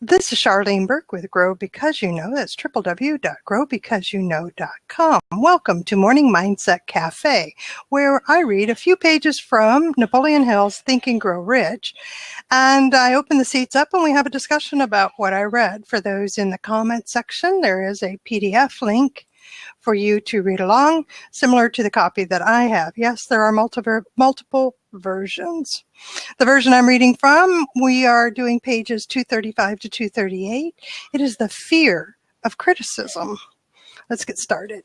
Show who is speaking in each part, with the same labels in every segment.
Speaker 1: This is Charlene Burke with Grow Because You Know. That's www.growbecauseyouknow.com. Welcome to Morning Mindset Cafe, where I read a few pages from Napoleon Hill's Think and Grow Rich, and I open the seats up and we have a discussion about what I read. For those in the comment section, there is a PDF link for you to read along, similar to the copy that I have. Yes, there are multiple versions. The version I'm reading from, we are doing pages 235 to 238. It is the fear of criticism. Let's get started.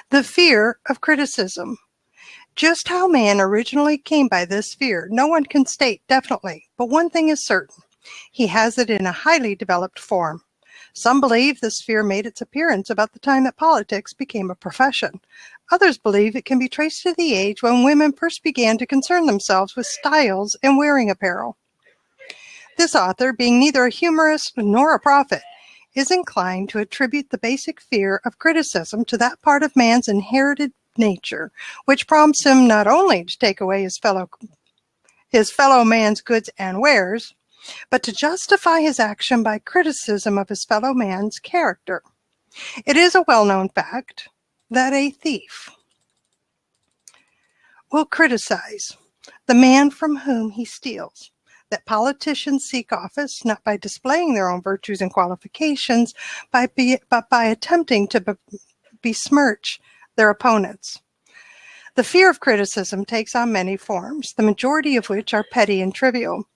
Speaker 1: The fear of criticism. Just how man originally came by this fear, no one can state definitely, but one thing is certain. He has it in a highly developed form. Some believe this fear made its appearance about the time that politics became a profession. Others believe it can be traced to the age when women first began to concern themselves with styles and wearing apparel. This author, being neither a humorist nor a prophet, is inclined to attribute the basic fear of criticism to that part of man's inherited nature, which prompts him not only to take away his fellow man's goods and wares, but to justify his action by criticism of his fellow man's character. It is a well-known fact that a thief will criticize the man from whom he steals, that politicians seek office not by displaying their own virtues and qualifications, but by attempting to besmirch their opponents. The fear of criticism takes on many forms, the majority of which are petty and trivial.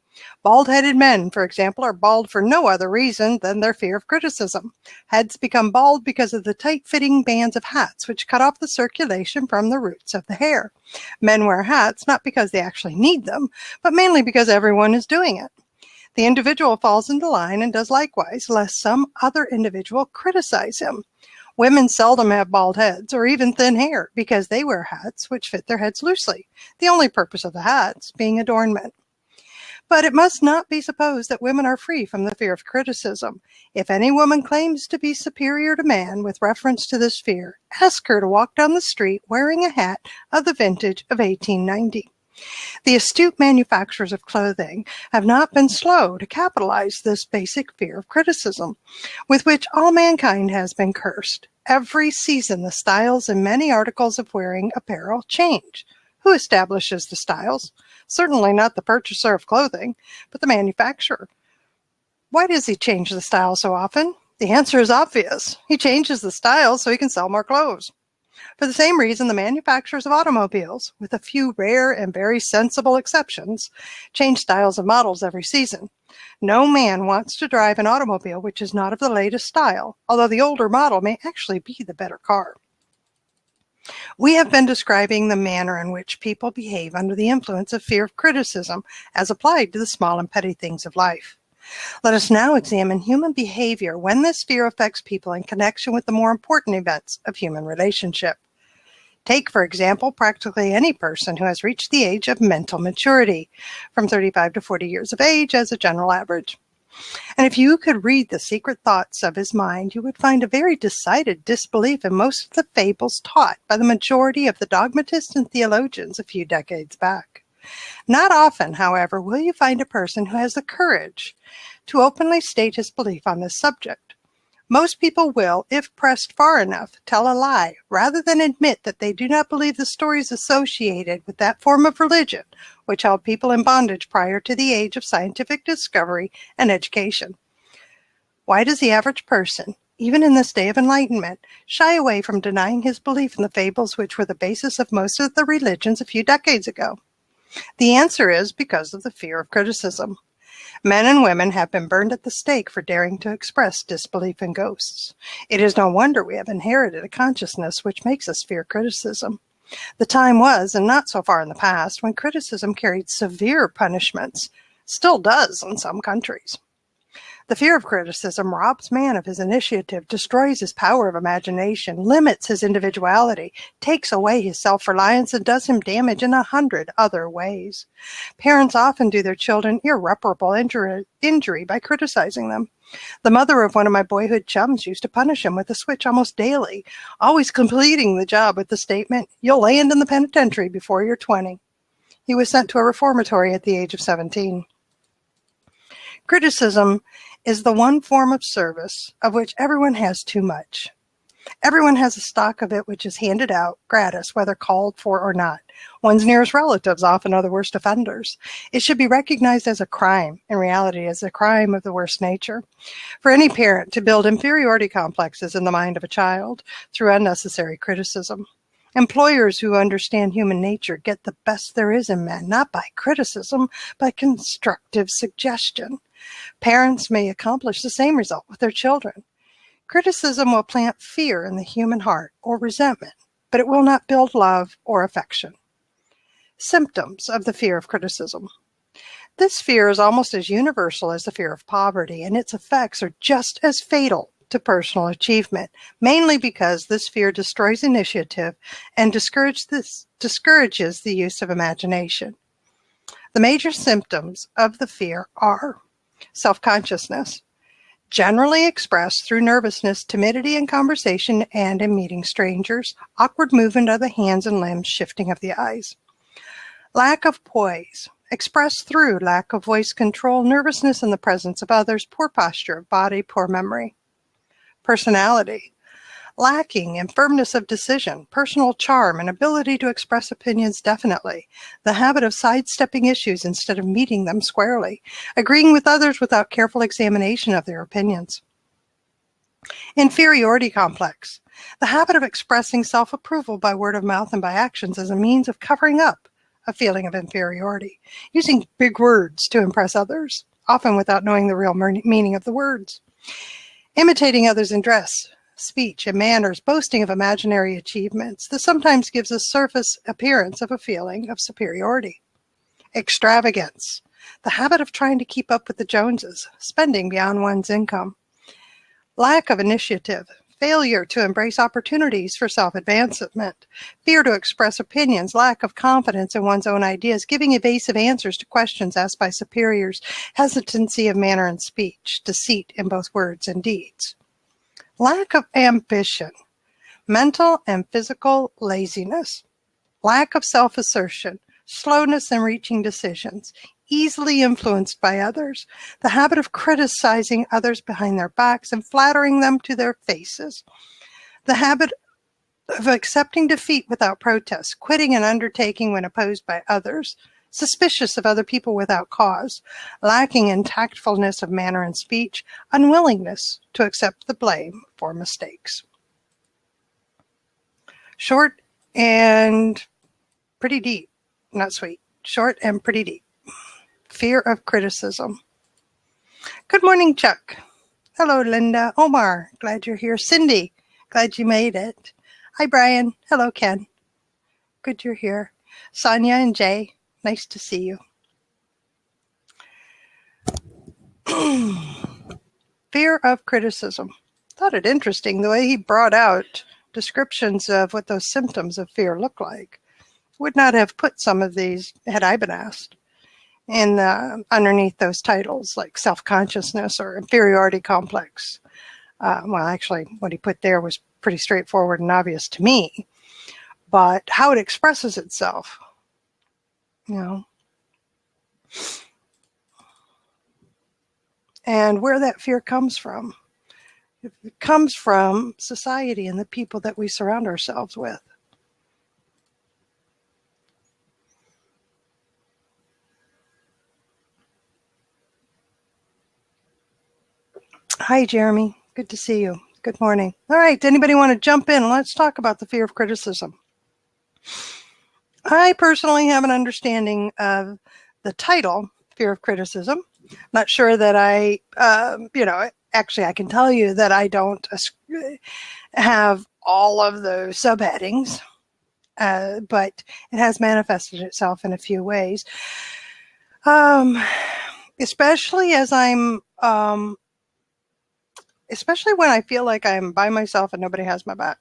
Speaker 1: Bald-headed men, for example, are bald for no other reason than their fear of criticism. Heads become bald because of the tight-fitting bands of hats which cut off the circulation from the roots of the hair. Men wear hats not because they actually need them, but mainly because everyone is doing it. The individual falls into line and does likewise, lest some other individual criticize him. Women seldom have bald heads or even thin hair because they wear hats which fit their heads loosely, the only purpose of the hats being adornment. But it must not be supposed that women are free from the fear of criticism. If any woman claims to be superior to man with reference to this fear, ask her to walk down the street wearing a hat of the vintage of 1890. The astute manufacturers of clothing have not been slow to capitalize this basic fear of criticism, with which all mankind has been cursed. Every season, the styles in many articles of wearing apparel change. Who establishes the styles? Certainly not the purchaser of clothing, but the manufacturer. Why does he change the style so often? The answer is obvious. He changes the style so he can sell more clothes. For the same reason, the manufacturers of automobiles, with a few rare and very sensible exceptions, change styles of models every season. No man wants to drive an automobile which is not of the latest style, although the older model may actually be the better car. We have been describing the manner in which people behave under the influence of fear of criticism as applied to the small and petty things of life. Let us now examine human behavior when this fear affects people in connection with the more important events of human relationship. Take, for example, practically any person who has reached the age of mental maturity, from 35 to 40 years of age as a general average. And if you could read the secret thoughts of his mind, you would find a very decided disbelief in most of the fables taught by the majority of the dogmatists and theologians a few decades back. Not often, however, will you find a person who has the courage to openly state his belief on this subject. Most people will, if pressed far enough, tell a lie, rather than admit that they do not believe the stories associated with that form of religion which held people in bondage prior to the age of scientific discovery and education. Why does the average person, even in this day of enlightenment, shy away from denying his belief in the fables which were the basis of most of the religions a few decades ago? The answer is because of the fear of criticism. Men and women have been burned at the stake for daring to express disbelief in ghosts. It is no wonder we have inherited a consciousness which makes us fear criticism. The time was, and not so far in the past, when criticism carried severe punishments, still does in some countries. The fear of criticism robs man of his initiative, destroys his power of imagination, limits his individuality, takes away his self-reliance, and does him damage in 100 other ways. Parents often do their children irreparable injury by criticizing them. The mother of one of my boyhood chums used to punish him with a switch almost daily, always completing the job with the statement, "You'll land in the penitentiary before you're 20. He was sent to a reformatory at the age of 17. Criticism is the one form of service of which everyone has too much. Everyone has a stock of it which is handed out gratis, whether called for or not. One's nearest relatives often are the worst offenders. It should be recognized as a crime, in reality as a crime of the worst nature, for any parent to build inferiority complexes in the mind of a child through unnecessary criticism. Employers who understand human nature get the best there is in men, not by criticism, by constructive suggestion. Parents may accomplish the same result with their children. Criticism will plant fear in the human heart or resentment, but it will not build love or affection. Symptoms of the fear of criticism. This fear is almost as universal as the fear of poverty, and its effects are just as fatal to personal achievement, mainly because this fear destroys initiative and discourages the use of imagination. The major symptoms of the fear are self-consciousness, generally expressed through nervousness, timidity in conversation and in meeting strangers, awkward movement of the hands and limbs, shifting of the eyes. Lack of poise, expressed through lack of voice control, nervousness in the presence of others, poor posture of body, poor memory. Personality, lacking in firmness of decision, personal charm, and ability to express opinions definitely, the habit of sidestepping issues instead of meeting them squarely, agreeing with others without careful examination of their opinions. Inferiority complex, the habit of expressing self-approval by word of mouth and by actions as a means of covering up a feeling of inferiority, using big words to impress others, often without knowing the real meaning of the words. Imitating others in dress, speech, and manners, boasting of imaginary achievements. This sometimes gives a surface appearance of a feeling of superiority. Extravagance, the habit of trying to keep up with the Joneses, spending beyond one's income. Lack of initiative, failure to embrace opportunities for self-advancement, fear to express opinions, lack of confidence in one's own ideas, giving evasive answers to questions asked by superiors, hesitancy of manner and speech, deceit in both words and deeds. Lack of ambition, mental and physical laziness, lack of self-assertion, slowness in reaching decisions, easily influenced by others, the habit of criticizing others behind their backs and flattering them to their faces, the habit of accepting defeat without protest, quitting an undertaking when opposed by others, suspicious of other people without cause, lacking in tactfulness of manner and speech, unwillingness to accept the blame for mistakes. Short and pretty deep, not sweet, short and pretty deep. Fear of criticism. Good morning, Chuck. Hello, Linda. Omar, glad you're here. Cindy, glad you made it. Hi, Brian. Hello, Ken. Good you're here. Sonia and Jay, nice to see you. Fear of criticism. Thought it interesting the way he brought out descriptions of what those symptoms of fear look like. Would not have put some of these had I been asked in underneath those titles like self-consciousness or inferiority complex. Well, actually, what he put there was pretty straightforward and obvious to me, but how it expresses itself, you know, and where that fear comes from. It comes from society and the people that we surround ourselves with. Hi, Jeremy. Good to see you. Good morning. All right. Anybody want to jump in? Let's talk about the fear of criticism. I personally have an understanding of the title, Fear of Criticism. Not sure that I, actually I can tell you that I don't have all of those subheadings, but it has manifested itself in a few ways. Especially as especially when I feel like I'm by myself and nobody has my back.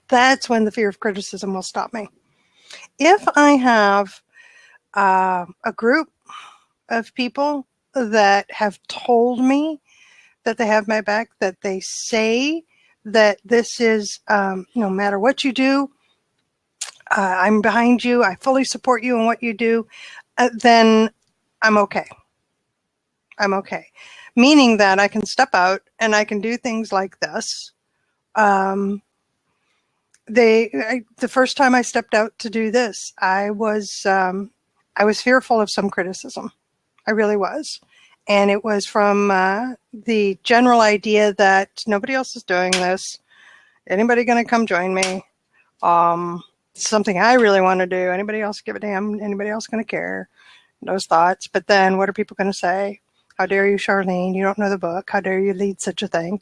Speaker 1: That's when the fear of criticism will stop me. If I have a group of people that have told me that they have my back, that they say that this is, no matter what you do, I'm behind you, I fully support you in what you do, then I'm okay. I'm okay. Meaning that I can step out and I can do things like this. The first time I stepped out to do this, I was fearful of some criticism. I really was. And it was from the general idea that nobody else is doing this. Anybody going to come join me? It's something I really want to do. Anybody else give a damn? Anybody else going to care? Those thoughts. But then what are people going to say? How dare you, Charlene? You don't know the book. How dare you lead such a thing?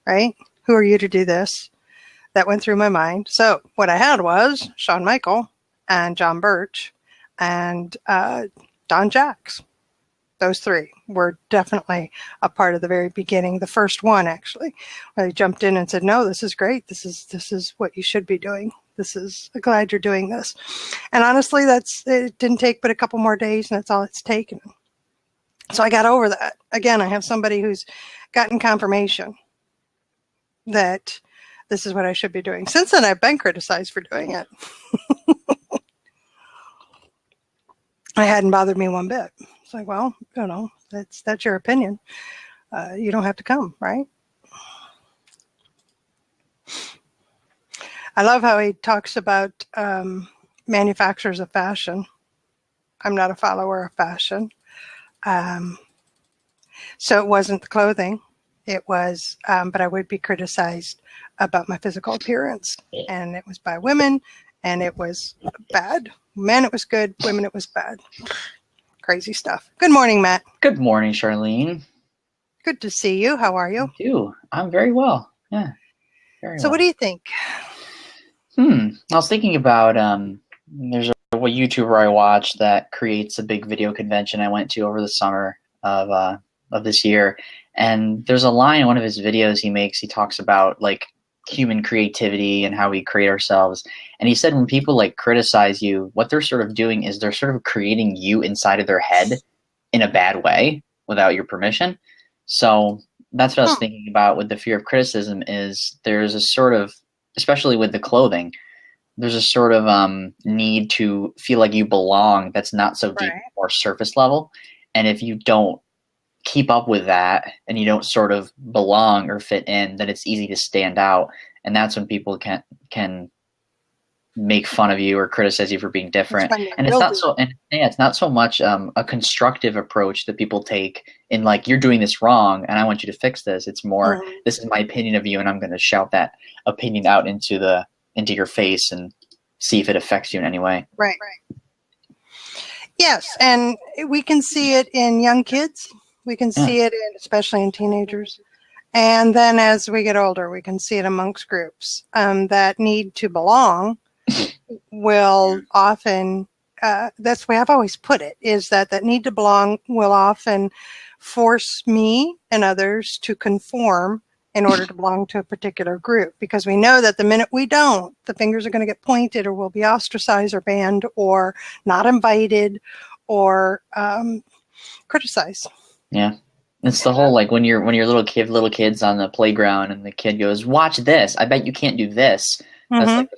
Speaker 1: Right? Who are you to do this? That went through my mind. So what I had was Shawn Michael and John Birch and Don Jacks. Those three were definitely a part of the very beginning. The first one, actually, where they jumped in and said, no, this is great. This is what you should be doing. I'm glad you're doing this. And honestly, it didn't take but a couple more days, and that's all it's taken. So I got over that. Again, I have somebody who's gotten confirmation that this is what I should be doing. Since then, I've been criticized for doing it. It hadn't bothered me one bit. It's like, well, that's your opinion. You don't have to come, right? I love how he talks about manufacturers of fashion. I'm not a follower of fashion. So it wasn't the clothing. It was, but I would be criticized about my physical appearance. And it was by women, and it was bad. Men, it was good. Women, it was bad. Crazy stuff. Good morning, Matt.
Speaker 2: Good morning, Charlene.
Speaker 1: Good to see you. How are you?
Speaker 2: You too. I'm very well. Yeah, very well.
Speaker 1: So what do you think?
Speaker 2: I was thinking about, there's a YouTuber I watch that creates a big video convention I went to over the summer of this year. And there's a line in one of his videos he makes. He talks about like human creativity and how we create ourselves. And he said when people like criticize you, what they're sort of doing is they're sort of creating you inside of their head in a bad way without your permission. So that's what I was thinking about with the fear of criticism is there's a sort of, especially with the clothing, there's a sort of need to feel like you belong that's not so deep or surface level. And if you don't keep up with that and you don't sort of belong or fit in, then it's easy to stand out. And that's when people can make fun of you or criticize you for being different. And it's not so much a constructive approach that people take in like, you're doing this wrong and I want you to fix this. It's more, this is my opinion of you and I'm going to shout that opinion out into your face and see if it affects you in any way.
Speaker 1: Right. Yes. And we can see it in young kids. We can see it especially in teenagers. And then as we get older, we can see it amongst groups that need to belong will often, that's the way I've always put it, is that need to belong will often force me and others to conform in order to belong to a particular group. Because we know that the minute we don't, the fingers are going to get pointed or we'll be ostracized or banned or not invited or criticized.
Speaker 2: Yeah. It's the whole, like when you're little kids on the playground and the kid goes, watch this. I bet you can't do this. That's like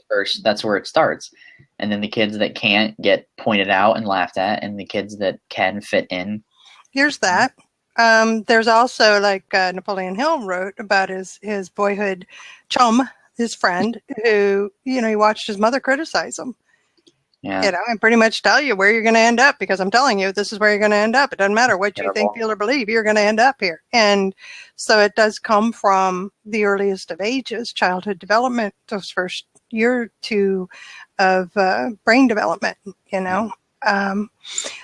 Speaker 2: that's where it starts. And then the kids that can't get pointed out and laughed at, and the kids that can fit in.
Speaker 1: Here's that. There's also like Napoleon Hill wrote about his boyhood chum, his friend, who, he watched his mother criticize him.
Speaker 2: Yeah.
Speaker 1: And pretty much tell you where you're going to end up, because I'm telling you, this is where you're going to end up. It doesn't matter what you think, feel, or believe, you're going to end up here. And so it does come from the earliest of ages, childhood development, those first year or two of brain development,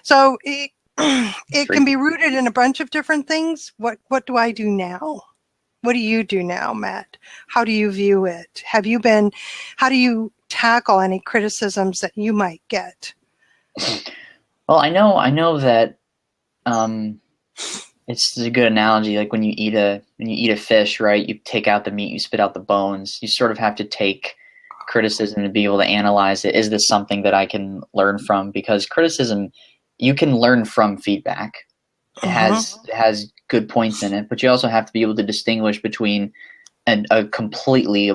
Speaker 1: So it can be rooted in a bunch of different things. What do I do now? What do you do now, Matt? How do you view it? How do you tackle any criticisms that you might get?
Speaker 2: Well, I know that it's a good analogy. Like when you eat a fish, right? You take out the meat, you spit out the bones. You sort of have to take criticism to be able to analyze it. Is this something that I can learn from? Because criticism, you can learn from feedback. It has good points in it, but you also have to be able to distinguish between a completely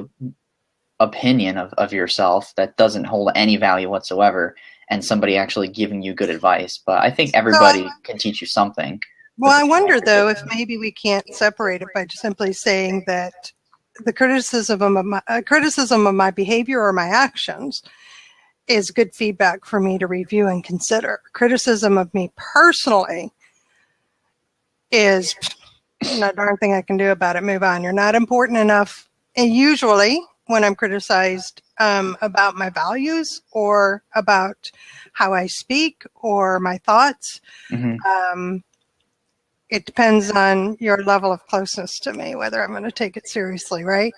Speaker 2: opinion of yourself that doesn't hold any value whatsoever, and somebody actually giving you good advice. But I think
Speaker 1: So,
Speaker 2: everybody can teach you something.
Speaker 1: well, I wonder though if maybe we can't separate it by just simply saying that the criticism of my behavior or my actions is good feedback for me to review and consider. Criticism of me personally is not a darn thing I can do about it. Move on. You're not important enough. And usually when I'm criticized about my values or about how I speak or my thoughts, it depends on your level of closeness to me, whether I'm going to take it seriously, right?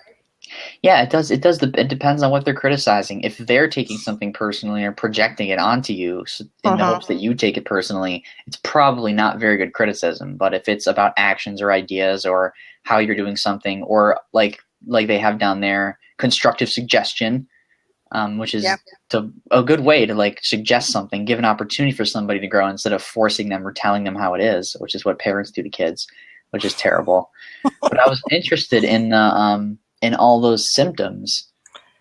Speaker 2: Yeah, it does. It does. It depends on what they're criticizing. If they're taking something personally or projecting it onto you in the hopes that you take it personally, it's probably not very good criticism. But if it's about actions or ideas or how you're doing something, or like they have down there, constructive suggestion, which is a good way to like suggest something, give an opportunity for somebody to grow instead of forcing them or telling them how it is, which is what parents do to kids, which is terrible. But I was interested in in all those symptoms,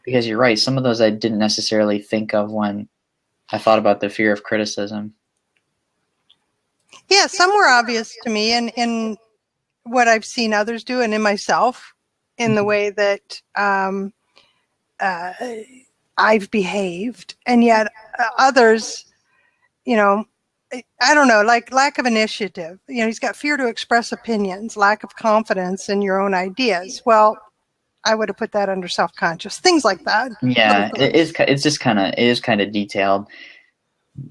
Speaker 2: because you're right, some of those I didn't necessarily think of when I thought about the fear of criticism.
Speaker 1: Yeah, some were obvious to me in what I've seen others do and in myself, in the way that I've behaved. And yet others, I don't know, like lack of initiative. He's got fear to express opinions, lack of confidence in your own ideas. Well, I would have put that under self-conscious, things like that.
Speaker 2: Yeah, it is. It's just kind of detailed.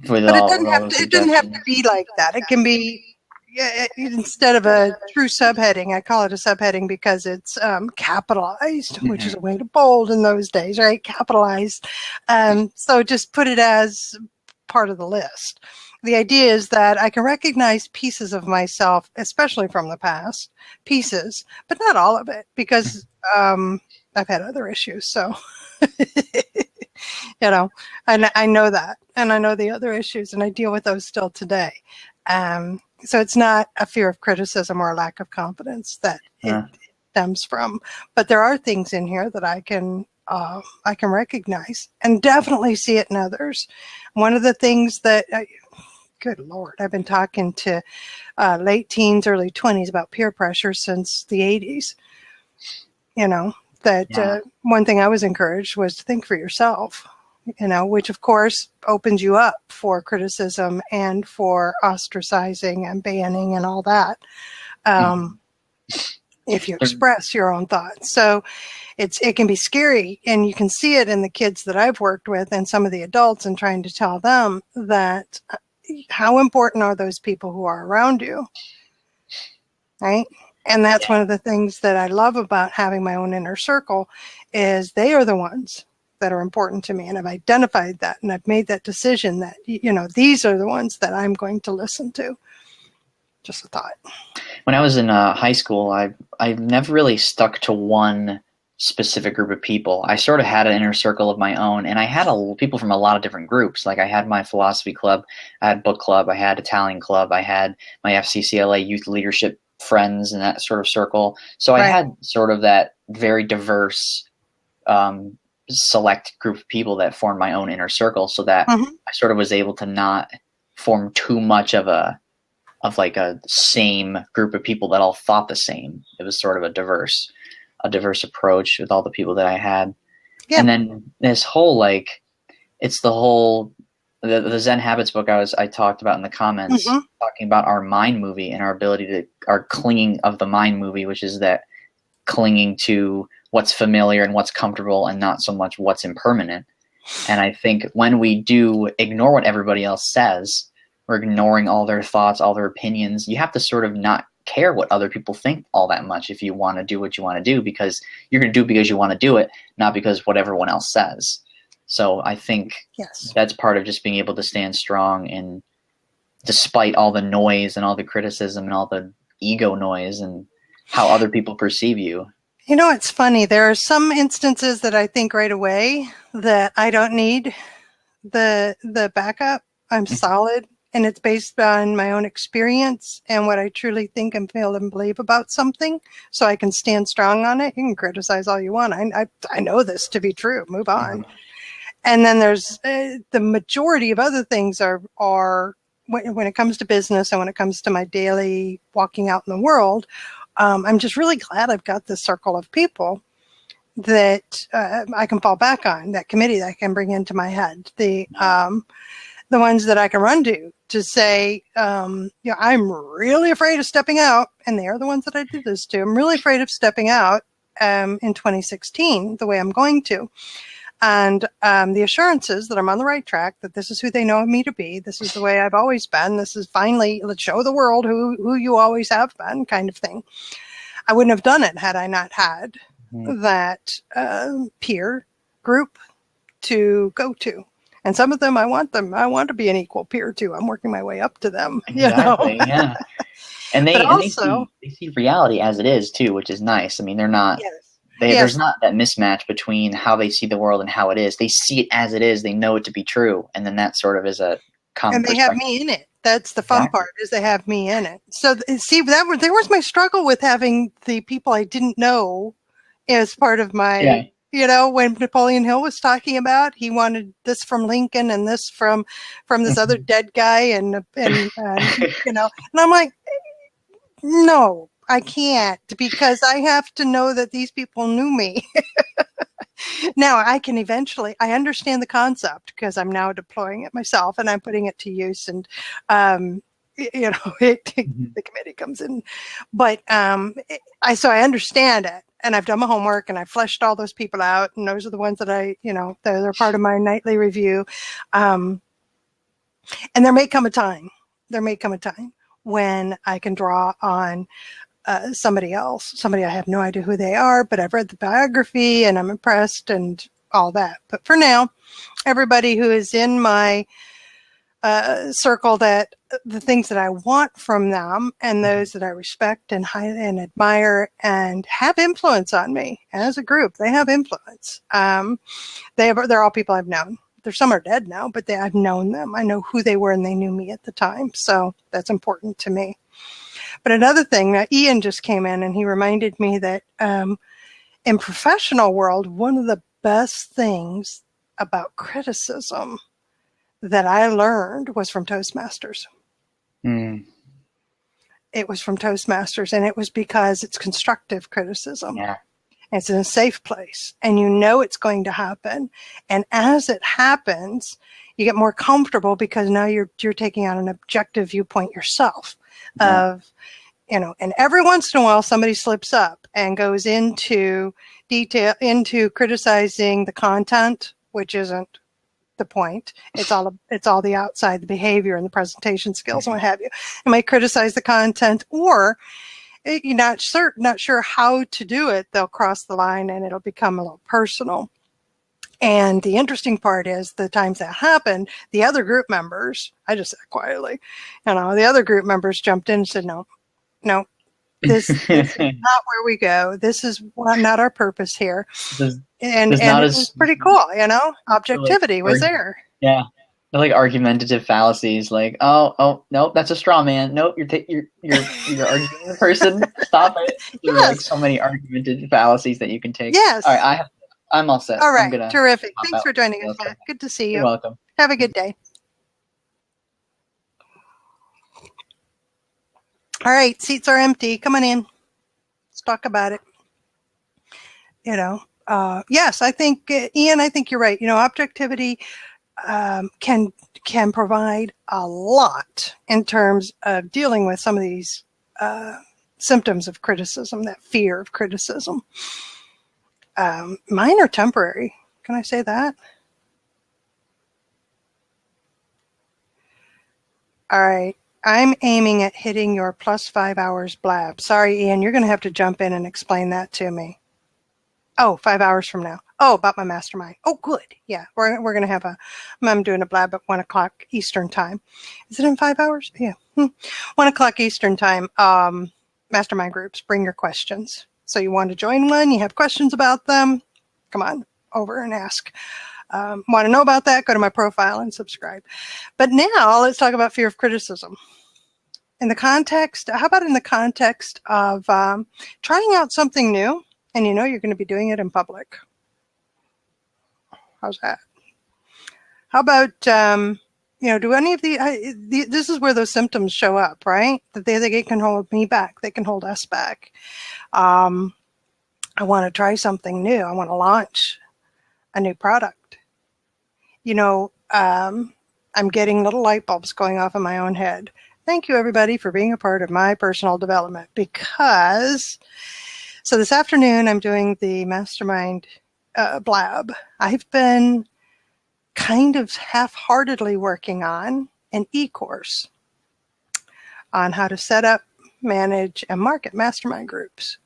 Speaker 1: But it doesn't have to be like that. It can be, instead of a true subheading, I call it a subheading because it's capitalized, which is a way to bold in those days, right? Capitalized. So just put it as part of the list. The idea is that I can recognize pieces of myself, especially from the past, pieces, but not all of it, because I've had other issues. So, and I know that, and I know the other issues, and I deal with those still today. So it's not a fear of criticism or a lack of confidence that it stems from, but there are things in here that I can recognize and definitely see it in others. One of the things that good Lord, I've been talking to late teens, early 20s about peer pressure since the 80s. One thing I was encouraged was to think for yourself, which of course opens you up for criticism and for ostracizing and banning and all that. If you express your own thoughts. So it can be scary, and you can see it in the kids that I've worked with and some of the adults, and trying to tell them that how important are those people who are around you, right? And that's one of the things that I love about having my own inner circle, is they are the ones that are important to me. And I've identified that, and I've made that decision that, these are the ones that I'm going to listen to. Just a thought.
Speaker 2: When I was in high school, I never really stuck to one specific group of people. I sort of had an inner circle of my own, and I had people from a lot of different groups. Like I had my philosophy club, I had book club, I had Italian club, I had my FCCLA youth leadership friends and that sort of circle. So I had sort of that very diverse select group of people that formed my own inner circle, so that I sort of was able to not form too much of a same group of people that all thought the same. It was sort of a diverse approach with all the people that I had. Yeah. And then this whole, it's the whole, the Zen Habits book I talked about in the comments, talking about our mind movie and our ability to, our clinging of the mind movie, which is that clinging to what's familiar and what's comfortable and not so much what's impermanent. And I think when we do ignore what everybody else says, we're ignoring all their thoughts, all their opinions. You have to sort of not care what other people think all that much if you want to do what you want to do, because you're going to do it because you want to do it, not because what everyone else says. So I think that's part of just being able to stand strong, and despite all the noise and all the criticism and all the ego noise and how other people perceive you.
Speaker 1: It's funny. There are some instances that I think right away that I don't need the backup. I'm solid. And it's based on my own experience and what I truly think and feel and believe about something, so I can stand strong on it. You can criticize all you want. I know this to be true. Move on. And then there's the majority of other things are when it comes to business and when it comes to my daily walking out in the world, I'm just really glad I've got this circle of people that I can fall back on, that committee that I can bring into my head, the ones that I can run to say, I'm really afraid of stepping out, and they are the ones that I do this to. I'm really afraid of stepping out in 2016 the way I'm going to. And the assurances that I'm on the right track, that this is who they know me to be, this is the way I've always been, this is finally, let's show the world who you always have been, kind of thing. I wouldn't have done it had I not had that peer group to go to. And some of them, I want to be an equal peer to. I'm working my way up to them.
Speaker 2: Exactly, yeah. And they see reality as it is too, which is nice. I mean, they're not.
Speaker 1: Yes.
Speaker 2: There's not that mismatch between how they see the world and how it is. They see it as it is. They know it to be true, and then that sort of is a common.
Speaker 1: And they have me in it. That's the fun part, is they have me in it. So see, there was my struggle with having the people I didn't know as part of my. When Napoleon Hill was talking about, he wanted this from Lincoln and this from this other dead guy, and and I'm like, no, I can't, because I have to know that these people knew me. Now I can I understand the concept because I'm now deploying it myself and I'm putting it to use, and the committee comes in, but so I understand it, and I've done my homework and I've fleshed all those people out, and those are the ones that they're part of my nightly review, and there may come a time when I can draw on somebody else, somebody I have no idea who they are, but I've read the biography and I'm impressed and all that. But for now, everybody who is in my circle, that the things that I want from them and those that I respect and admire and have influence on me as a group, they have influence. They're all people I've known. Some are dead now, but I've known them. I know who they were and they knew me at the time. So that's important to me. But another thing, Ian just came in and he reminded me that in professional world, one of the best things about criticism that I learned was from Toastmasters. It was from Toastmasters, and it was because it's constructive criticism.
Speaker 2: Yeah.
Speaker 1: It's in a safe place, and it's going to happen. And as it happens, you get more comfortable because now you're taking on an objective viewpoint yourself of, and every once in a while somebody slips up and goes into detail, into criticizing the content, which isn't the point. It's all the outside, the behavior and the presentation skills and what have you. You might criticize the content, or you're not sure how to do it. They'll cross the line and it'll become a little personal. And the interesting part is the times that happened, the other group members, I just said quietly, the other group members jumped in and said, no, this is not where we go. This is not our purpose here. And it was pretty cool, objectivity was there.
Speaker 2: Yeah. They're like argumentative fallacies, like, oh, nope, that's a straw man. Nope, you're arguing the person. Stop it. There are like so many argumentative fallacies that you can take.
Speaker 1: Yes.
Speaker 2: All right, I'm all set.
Speaker 1: All right, terrific. Thanks for joining us, Matt. Good to see you.
Speaker 2: You're welcome.
Speaker 1: Have a good day. All right, seats are empty. Come on in. Let's talk about it. Yes, I think, Ian, I think you're right. Objectivity can provide a lot in terms of dealing with some of these symptoms of criticism, that fear of criticism. Mine are temporary. Can I say that? All right. I'm aiming at hitting your +5 hours blab. Sorry, Ian, you're going to have to jump in and explain that to me. Oh, 5 hours from now. Oh, about my mastermind. Oh, good. Yeah, we're going to have I'm doing a blab at 1 o'clock Eastern time. Is it in 5 hours? Yeah. 1 o'clock Eastern time. Mastermind groups, bring your questions. So you want to join one, you have questions about them, come on over and ask. Want to know about that? Go to my profile and subscribe. But now let's talk about fear of criticism. How about in the context of trying out something new, and you're going to be doing it in public? How's that? How about, do any of this is where those symptoms show up, right? That they can hold me back. They can hold us back. I want to try something new. I want to launch a new product. I'm getting little light bulbs going off in my own head. Thank you, everybody, for being a part of my personal development, because so this afternoon I'm doing the Mastermind Blab. I've been kind of half-heartedly working on an e-course on how to set up, manage, and market mastermind groups.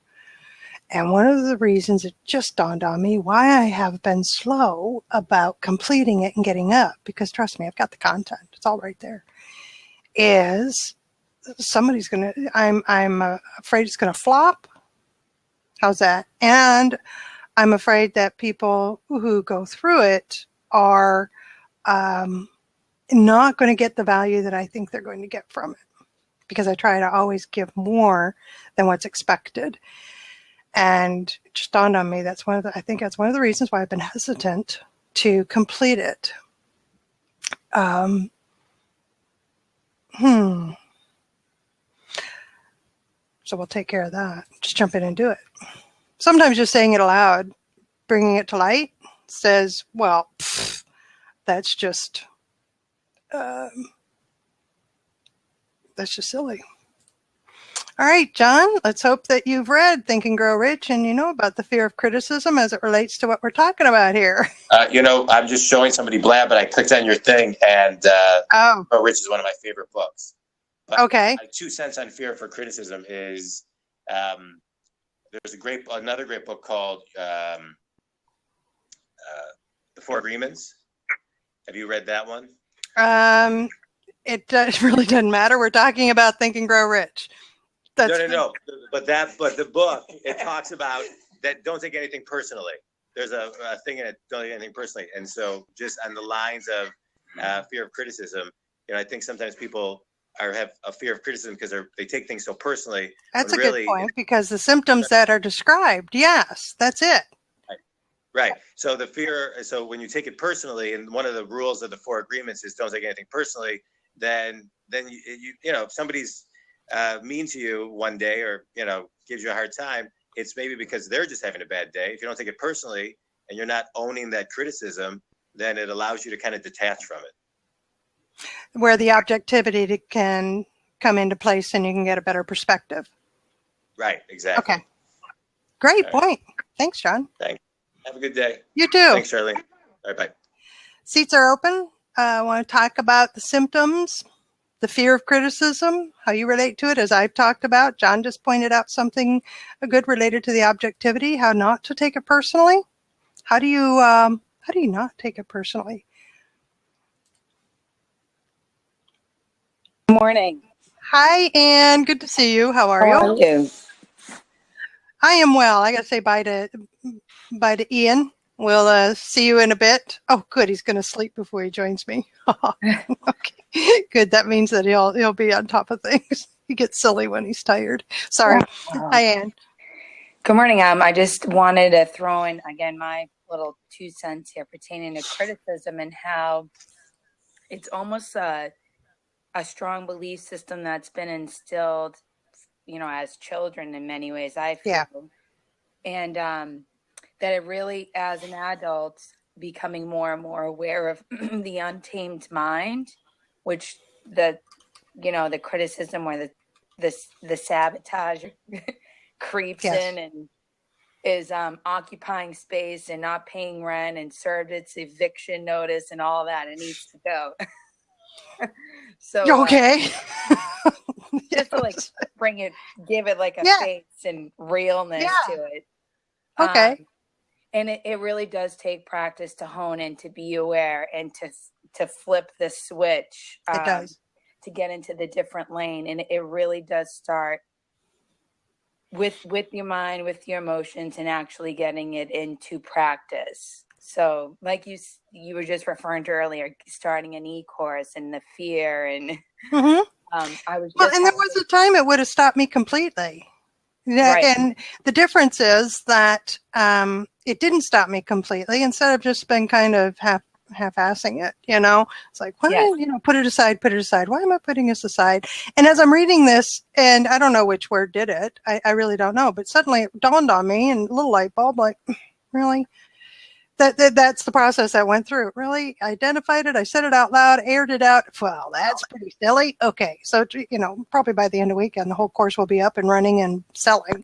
Speaker 1: And one of the reasons it just dawned on me why I have been slow about completing it and getting up, because trust me, I've got the content. It's all right there, is I'm afraid it's going to flop. How's that? And I'm afraid that people who go through it are not going to get the value that I think they're going to get from it, because I try to always give more than what's expected. And it just dawned on me I think that's one of the reasons why I've been hesitant to complete it. So we'll take care of that. Just jump in and do it. Sometimes just saying it aloud, bringing it to light, says, well, that's just silly. All right, John, let's hope that you've read Think and Grow Rich and you know about the fear of criticism as it relates to what we're talking about here.
Speaker 3: I'm just showing somebody Blab, but I clicked on your thing, and Grow Rich is one of my favorite books. But
Speaker 1: okay.
Speaker 3: My 2 cents on fear for criticism is there's another great book called The 4 Agreements. Have you read that one?
Speaker 1: It really doesn't matter. We're talking about Think and Grow Rich.
Speaker 3: No. But the book, it talks about that. Don't take anything personally. There's a thing in it. Don't take anything personally. And so, just on the lines of fear of criticism, I think sometimes people have a fear of criticism because they take things so personally.
Speaker 1: That's a good point, because the symptoms that are described, yes, that's it.
Speaker 3: Right. So the fear. So when you take it personally, and one of the rules of the 4 Agreements is don't take anything personally. Then if somebody's mean to you one day, or gives you a hard time, it's maybe because they're just having a bad day. If you don't take it personally and you're not owning that criticism, then it allows you to kind of detach from it,
Speaker 1: where the objectivity can come into place and you can get a better perspective.
Speaker 3: Right. Exactly.
Speaker 1: Okay, great point. Thanks, John.
Speaker 3: Thanks. Have a good day.
Speaker 1: You too.
Speaker 3: Thanks, Charlene. All right, bye.
Speaker 1: Seats are open. I want to talk about the symptoms, the fear of criticism, how you relate to it, as I've talked about. John just pointed out something good related to the objectivity, how not to take it personally. How do you not take it personally?
Speaker 4: Good morning.
Speaker 1: Hi, Anne. Good to see you. How are you?
Speaker 4: How are you?
Speaker 1: I am well. I got to say bye to Ian. We'll see you in a bit. Oh, good. He's going to sleep before he joins me. Okay, good. That means that he'll be on top of things. He gets silly when he's tired. Sorry. Hi, Anne.
Speaker 4: Good morning. I just wanted to throw in again my little 2 cents here pertaining to criticism and how it's almost a strong belief system that's been instilled, as children in many ways, I feel.
Speaker 1: Yeah.
Speaker 4: And that it really, as an adult, becoming more and more aware of the untamed mind, which the criticism or the sabotage creeps in and is occupying space and not paying rent and served its eviction notice and all that. It needs to go. So
Speaker 1: okay.
Speaker 4: Just to give it like a face and realness to it.
Speaker 1: Okay.
Speaker 4: And it really does take practice to hone in, to be aware, and to flip the switch.
Speaker 1: It does.
Speaker 4: To get into the different lane. And it really does start with your mind, with your emotions, and actually getting it into practice. So like you were just referring to earlier, starting an e-course and the fear and I was
Speaker 1: and there was a time it would have stopped me completely. Yeah,
Speaker 4: right.
Speaker 1: And the difference is that it didn't stop me completely. Instead of just been kind of half-assing it, you know? It's like, what?
Speaker 4: Yes.
Speaker 1: You know, put it aside, put it aside. Why am I putting this aside? And as I'm reading this, and I don't know which word did it, I really don't know, but suddenly it dawned on me, and a little light bulb, like, really? That's the process I went through. Really? I identified it. I said it out loud, aired it out. Well, that's pretty silly. Okay. So, you know, probably by the end of the weekend, the whole course will be up and running and selling.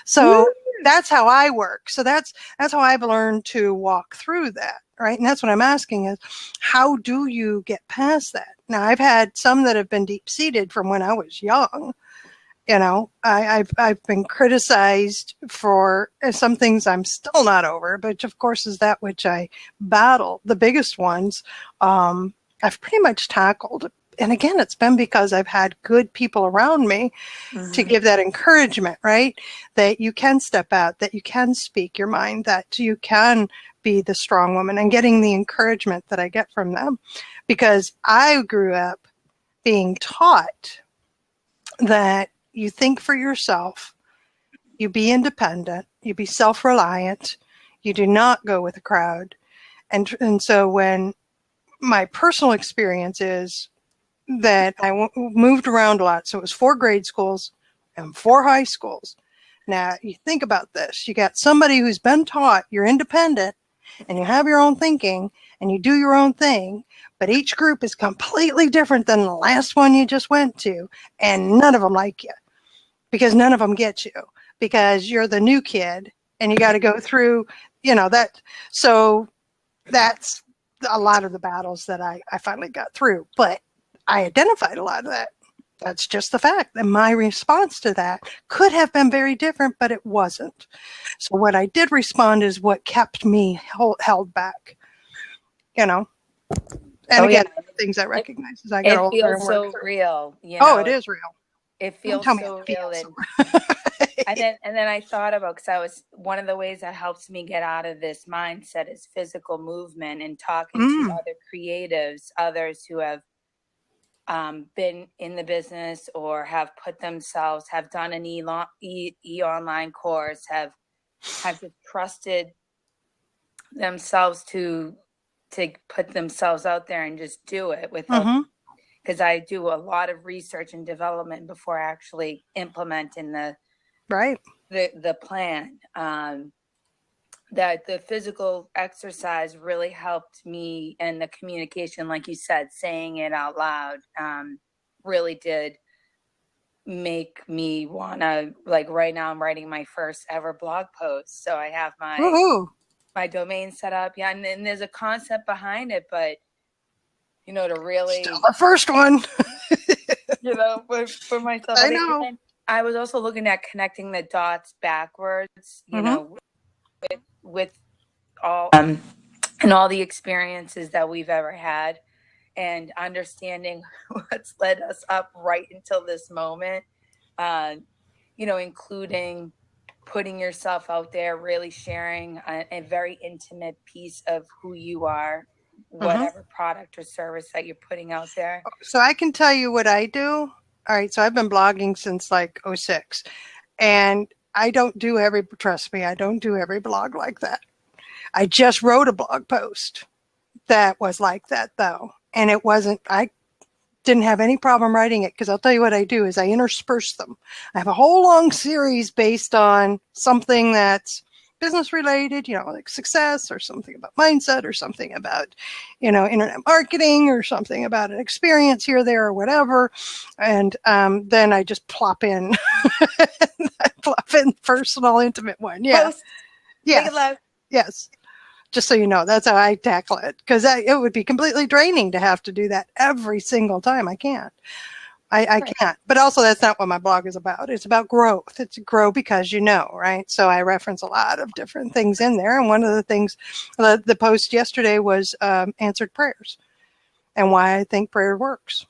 Speaker 1: So that's how I work. So that's how I've learned to walk through that. Right. And that's what I'm asking is, how do you get past that? Now, I've had some that have been deep seated from when I was young. You know, I've been criticized for some things I'm still not over, but of course is that which I battle. The biggest ones I've pretty much tackled. And again, it's been because I've had good people around me to give that encouragement, right? That you can step out, that you can speak your mind, that you can be the strong woman, and getting the encouragement that I get from them. Because I grew up being taught that you think for yourself, you be independent, you be self-reliant, you do not go with the crowd. And so when my personal experience is that I moved around a lot, so it was 4 grade schools and 4 high schools. Now, you think about this. You got somebody who's been taught you're independent and you have your own thinking and you do your own thing, but each group is completely different than the last one you just went to, and none of them like you. Because none of them get you, because you're the new kid and you got to go through, you know, that. So that's a lot of the battles that I finally got through. But I identified a lot of that. That's just the fact. And my response to that could have been very different, but it wasn't. So what I did respond is what kept me held back, you know. And again, things I recognize as I got older.
Speaker 4: It feels so real, you know.
Speaker 1: Oh, it is real.
Speaker 4: It feels so real. And then I thought about, because one of the ways that helps me get out of this mindset is physical movement and talking to other creatives, others who have been in the business or have done an e-online course, have just trusted themselves to put themselves out there and just do it without. Because I do a lot of research and development before actually implementing the plan. That the physical exercise really helped me, and the communication, like you said, saying it out loud, really did make me want to, like right now I'm writing my first ever blog post. So I have my domain set up. Yeah. And then there's a concept behind it, but you know, to really
Speaker 1: still the first one,
Speaker 4: you know, for myself.
Speaker 1: I know.
Speaker 4: And I was also looking at connecting the dots backwards, you know, with all and all the experiences that we've ever had, and understanding what's led us up right until this moment. You know, including putting yourself out there, really sharing a very intimate piece of who you are, whatever product or service that you're putting out there.
Speaker 1: So I can tell you what I do. All right. So I've been blogging since like 06, and I don't do trust me, I don't do every blog like that. I just wrote a blog post that was like that though. And I didn't have any problem writing it, because I'll tell you what I do is I intersperse them. I have a whole long series based on something that's business related, you know, like success, or something about mindset, or something about, you know, internet marketing, or something about an experience here, there, or whatever. And then I just plop in, personal, intimate one. Yeah.
Speaker 4: Post. Yes.
Speaker 1: Yes. Just so you know, that's how I tackle it, because it would be completely draining to have to do that every single time. I can't. I can't. But also, that's not what my blog is about. It's about growth. It's grow because you know, right? So I reference a lot of different things in there. And one of the things, the post yesterday was answered prayers and why I think prayer works.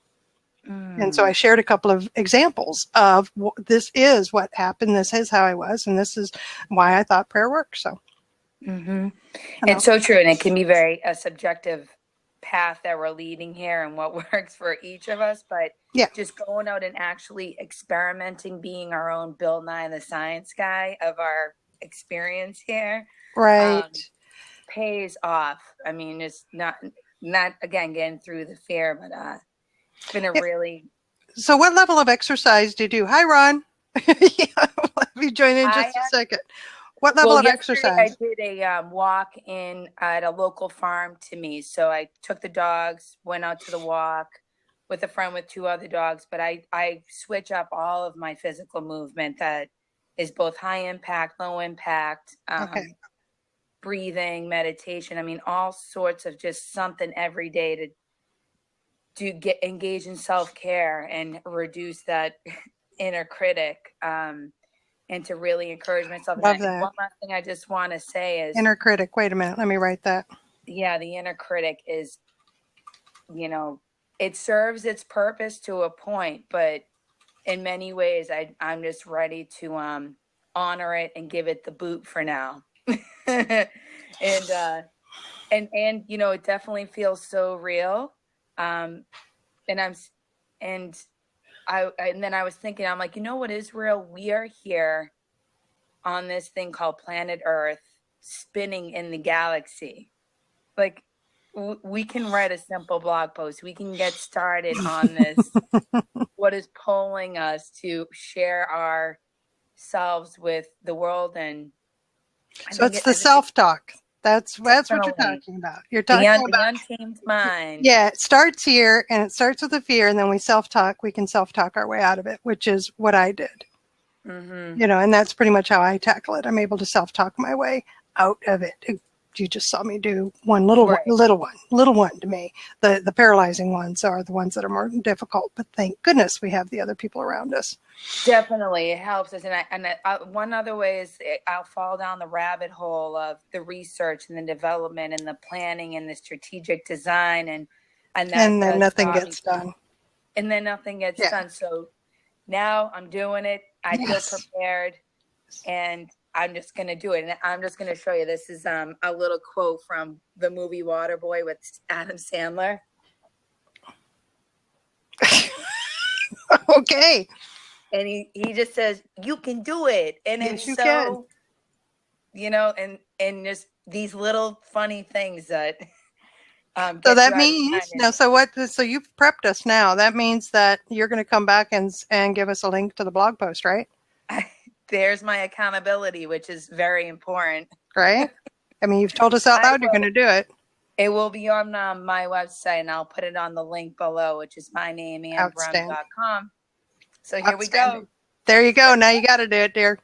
Speaker 1: And so I shared a couple of examples of this is what happened. This is how I was. And this is why I thought prayer works. So.
Speaker 4: It's so true. And it can be a subjective path that we're leading here and what works for each of us. But just going out and actually experimenting, being our own Bill Nye the Science Guy of our experience here.
Speaker 1: Right.
Speaker 4: pays off. I mean, it's not again getting through the fear, but it's been a really.
Speaker 1: So what level of exercise do you do? Hi, Ron. Yeah, I'll have you join in just a second. What level of exercise?
Speaker 4: I did a walk in at a local farm to me. So I took the dogs, went out to the walk with a friend with 2 other dogs, but I switch up all of my physical movement that is both high impact, low impact, breathing, meditation. I mean, all sorts of just something every day to get engaged in self-care and reduce that inner critic, and to really encourage myself.
Speaker 1: Love that.
Speaker 4: One last thing I just want to say is
Speaker 1: inner critic. Wait a minute. Let me write that.
Speaker 4: Yeah, the inner critic is, it serves its purpose to a point, but in many ways, I'm just ready to honor it and give it the boot for now. and it definitely feels so real. And then I was thinking, I'm like, what is real? We are here on this thing called planet Earth, spinning in the galaxy. Like, we can write a simple blog post. We can get started on this. What is pulling us to share ourselves with the world? And
Speaker 1: so it's the self-talk. That's what you're talking about. You're talking about
Speaker 4: the untamed mind.
Speaker 1: Yeah, it starts here, and it starts with the fear, and then we self-talk. We can self-talk our way out of it, which is what I did.
Speaker 4: Mm-hmm.
Speaker 1: And that's pretty much how I tackle it. I'm able to self-talk my way out of it. You just saw me do one little one to me. The paralyzing ones are the ones that are more difficult, but thank goodness we have the other people around us.
Speaker 4: Definitely, it helps us. And one other way is I'll fall down the rabbit hole of the research and the development and the planning and the strategic design, and then nothing gets done. And then nothing gets done. So now I'm doing it. I feel prepared, and I'm just going to do it. And I'm just going to show you. This is a little quote from the movie Waterboy with Adam Sandler.
Speaker 1: Okay.
Speaker 4: And he just says, "You can do it." And
Speaker 1: yes,
Speaker 4: it's so, and just these little funny things that.
Speaker 1: So that means so you've prepped us now. That means that you're going to come back and give us a link to the blog post, right?
Speaker 4: There's my accountability, which is very important.
Speaker 1: Right? I mean, you've told us out loud you're going to do it.
Speaker 4: It will be on my website, and I'll put it on the link below, which is my name, AnnBrown.com. So here we go.
Speaker 1: There you go. Now you got to do it, dear.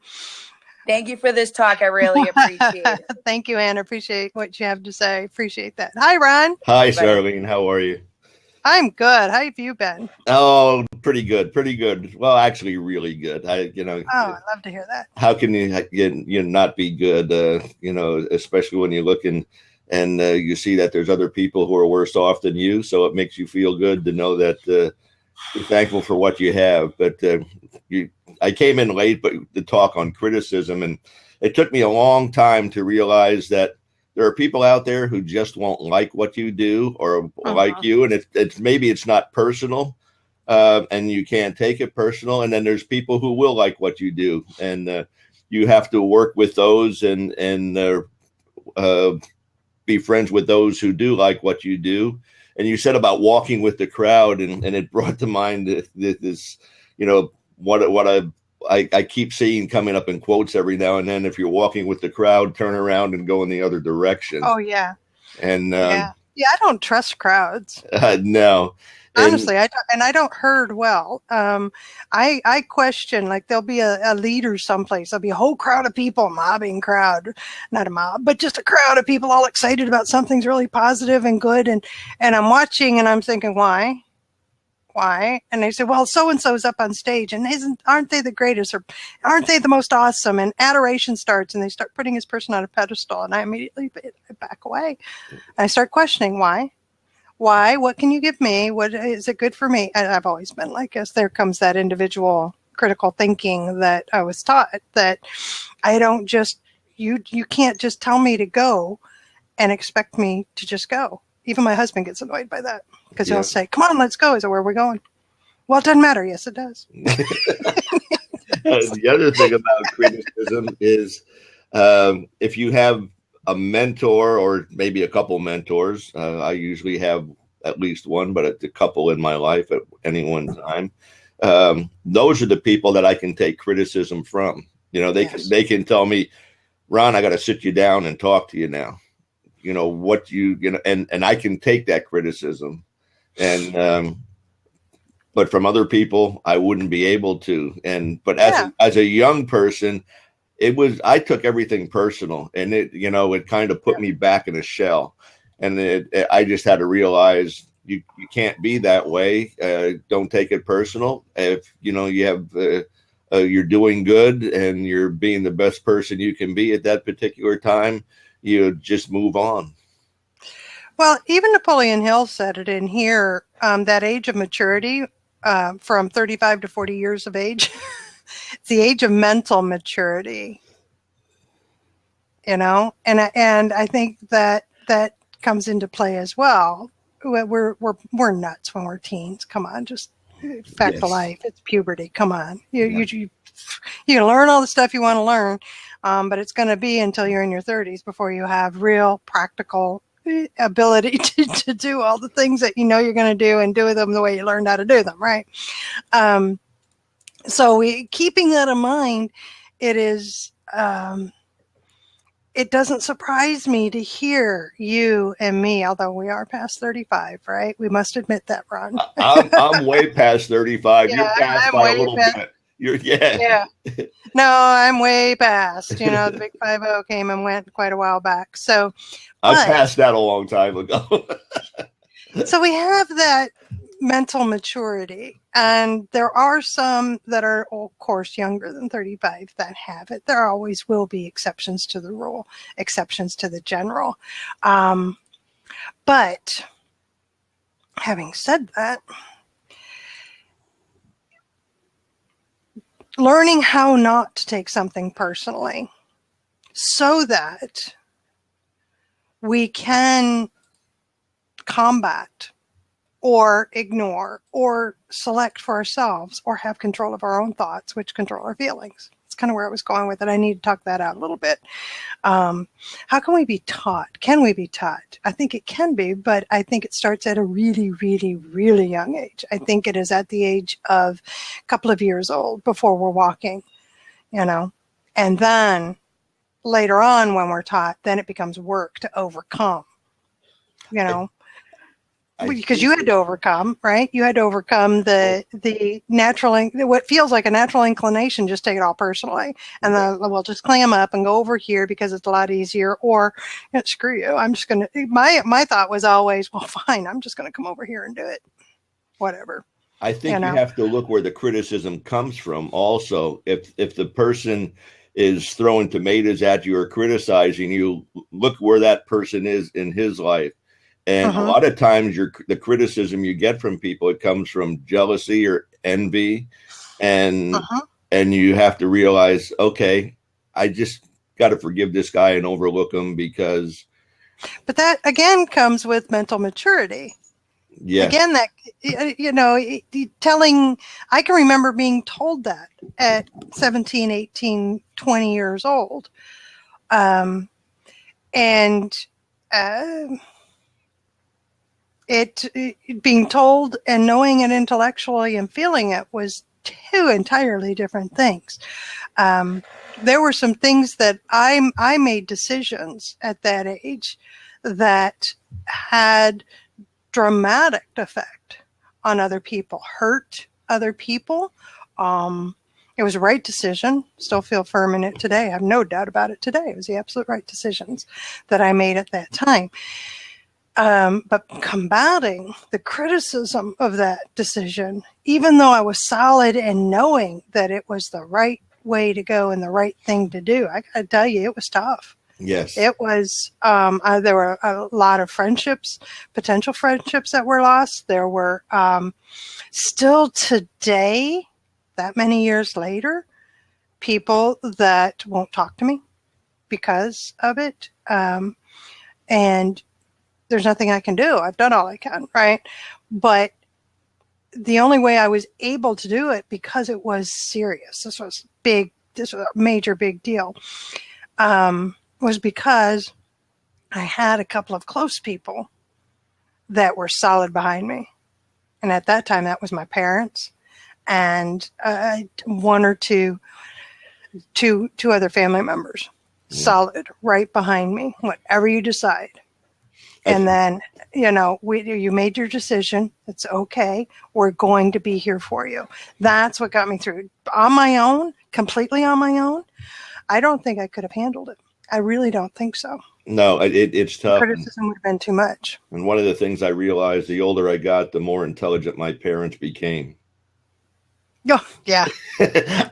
Speaker 4: Thank you for this talk. I really appreciate it.
Speaker 1: Thank you, Ann. I appreciate what you have to say. Appreciate that. Hi, Ron.
Speaker 5: Hi, Charlene. How are you?
Speaker 1: I'm good. How have you been?
Speaker 5: Oh, pretty good. Pretty good. Well, actually, really good.
Speaker 1: I love to hear that.
Speaker 5: How can you not be good? Especially when you look and you see that there's other people who are worse off than you. So it makes you feel good to know that you're thankful for what you have. But I came in late, but to talk on criticism, and it took me a long time to realize that there are people out there who just won't like what you do or like you, and it's maybe it's not personal, and you can't take it personal. And then there's people who will like what you do, and you have to work with those and be friends with those who do like what you do. And you said about walking with the crowd, and it brought to mind this, what I keep seeing coming up in quotes every now and then. If you're walking with the crowd, turn around and go in the other direction.
Speaker 1: Oh yeah.
Speaker 5: And
Speaker 1: I don't trust crowds.
Speaker 5: No.
Speaker 1: Honestly, I don't herd well. I question, like, there'll be a leader someplace. There'll be a whole crowd of people, mobbing crowd, not a mob, but just a crowd of people all excited about something's really positive and good. And I'm watching and I'm thinking, why? And they say, well, so-and-so's up on stage and aren't they the greatest, or aren't they the most awesome? And adoration starts and they start putting this person on a pedestal. And I immediately back away. And I start questioning why. What can you give me? What is it good for me? And I've always been like this. There comes that individual critical thinking that I was taught, that I don't just, you can't just tell me to go and expect me to just go. Even my husband gets annoyed by that because he'll say, come on, let's go. I said, where are we going? Well, it doesn't matter. Yes, it does.
Speaker 5: The other thing about criticism is if you have a mentor or maybe a couple mentors. I usually have at least one, but it's a couple in my life at any one time. Those are the people that I can take criticism from. You know, they can tell me, Ron, I got to sit you down and talk to you now. You know what you know, and I can take that criticism, and but from other people, I wouldn't be able to. But as a young person, I took everything personal, and it kind of put me back in a shell, and I just had to realize you can't be that way. Don't take it personal. If you have you're doing good and you're being the best person you can be at that particular time, you just move on.
Speaker 1: Well, even Napoleon Hill said it in here, that age of maturity, from 35 to 40 years of age, it's the age of mental maturity, and I think that comes into play as well. We're nuts when we're teens. Come on, just fact of life. It's puberty. Come on, you can learn all the stuff you want to learn, but it's going to be until you're in your 30s before you have real practical ability to do all the things that you're going to do and do them the way you learned how to do them, right? So keeping that in mind, it is it doesn't surprise me to hear you and me, although we are past 35, right? We must admit that, Ron.
Speaker 5: I'm way past 35. You're past by a little bit. No,
Speaker 1: I'm way past. The big 50 came and went quite a while back. So
Speaker 5: I passed that a long time ago.
Speaker 1: So we have that mental maturity, and there are some that are, of course, younger than 35 that have it. There always will be exceptions to the rule, exceptions to the general. But having said that, learning how not to take something personally so that we can combat or ignore or select for ourselves or have control of our own thoughts, which control our feelings. That's kind of where I was going with it. I need to talk that out a little bit. How can we be taught? Can we be taught? I think it can be, but I think it starts at a really, really, really young age. I think it is at the age of a couple of years old before we're walking, and then later on when we're taught, then it becomes work to overcome, because you had to overcome, right? You had to overcome the natural, what feels like a natural inclination, just take it all personally. And then we'll just clam up and go over here because it's a lot easier, or screw you. I'm just going to, my thought was always, well, fine, I'm just going to come over here and do it. Whatever.
Speaker 5: I think you have to look where the criticism comes from. Also, if the person is throwing tomatoes at you or criticizing you, look where that person is in his life. And a lot of times the criticism you get from people, it comes from jealousy or envy. And you have to realize, okay, I just got to forgive this guy and overlook him because.
Speaker 1: But that, again, comes with mental maturity. Yeah. Again, that, I can remember being told that at 17, 18, 20 years old. It being told and knowing it intellectually and feeling it was two entirely different things. There were some things that I made decisions at that age that had dramatic effect on other people, hurt other people. It was a right decision. Still feel firm in it today. I have no doubt about it today. It was the absolute right decisions that I made at that time. But combating the criticism of that decision, even though I was solid in knowing that it was the right way to go and the right thing to do, I gotta tell you, it was tough.
Speaker 5: Yes.
Speaker 1: It was, there were a lot of friendships, potential friendships that were lost. There were, still today, that many years later, people that won't talk to me because of it. And there's nothing I can do. I've done all I can, right? But the only way I was able to do it, because it was serious, this was a major big deal, was because I had a couple of close people that were solid behind me. And at that time, that was my parents and one or two other family members, solid right behind me, whatever you decide. And then, you made your decision. It's okay. We're going to be here for you. That's what got me through. On my own, completely on my own, I don't think I could have handled it. I really don't think so.
Speaker 5: No, it's tough.
Speaker 1: Criticism would have been too much.
Speaker 5: And one of the things I realized, the older I got, the more intelligent my parents became.
Speaker 1: Oh, yeah.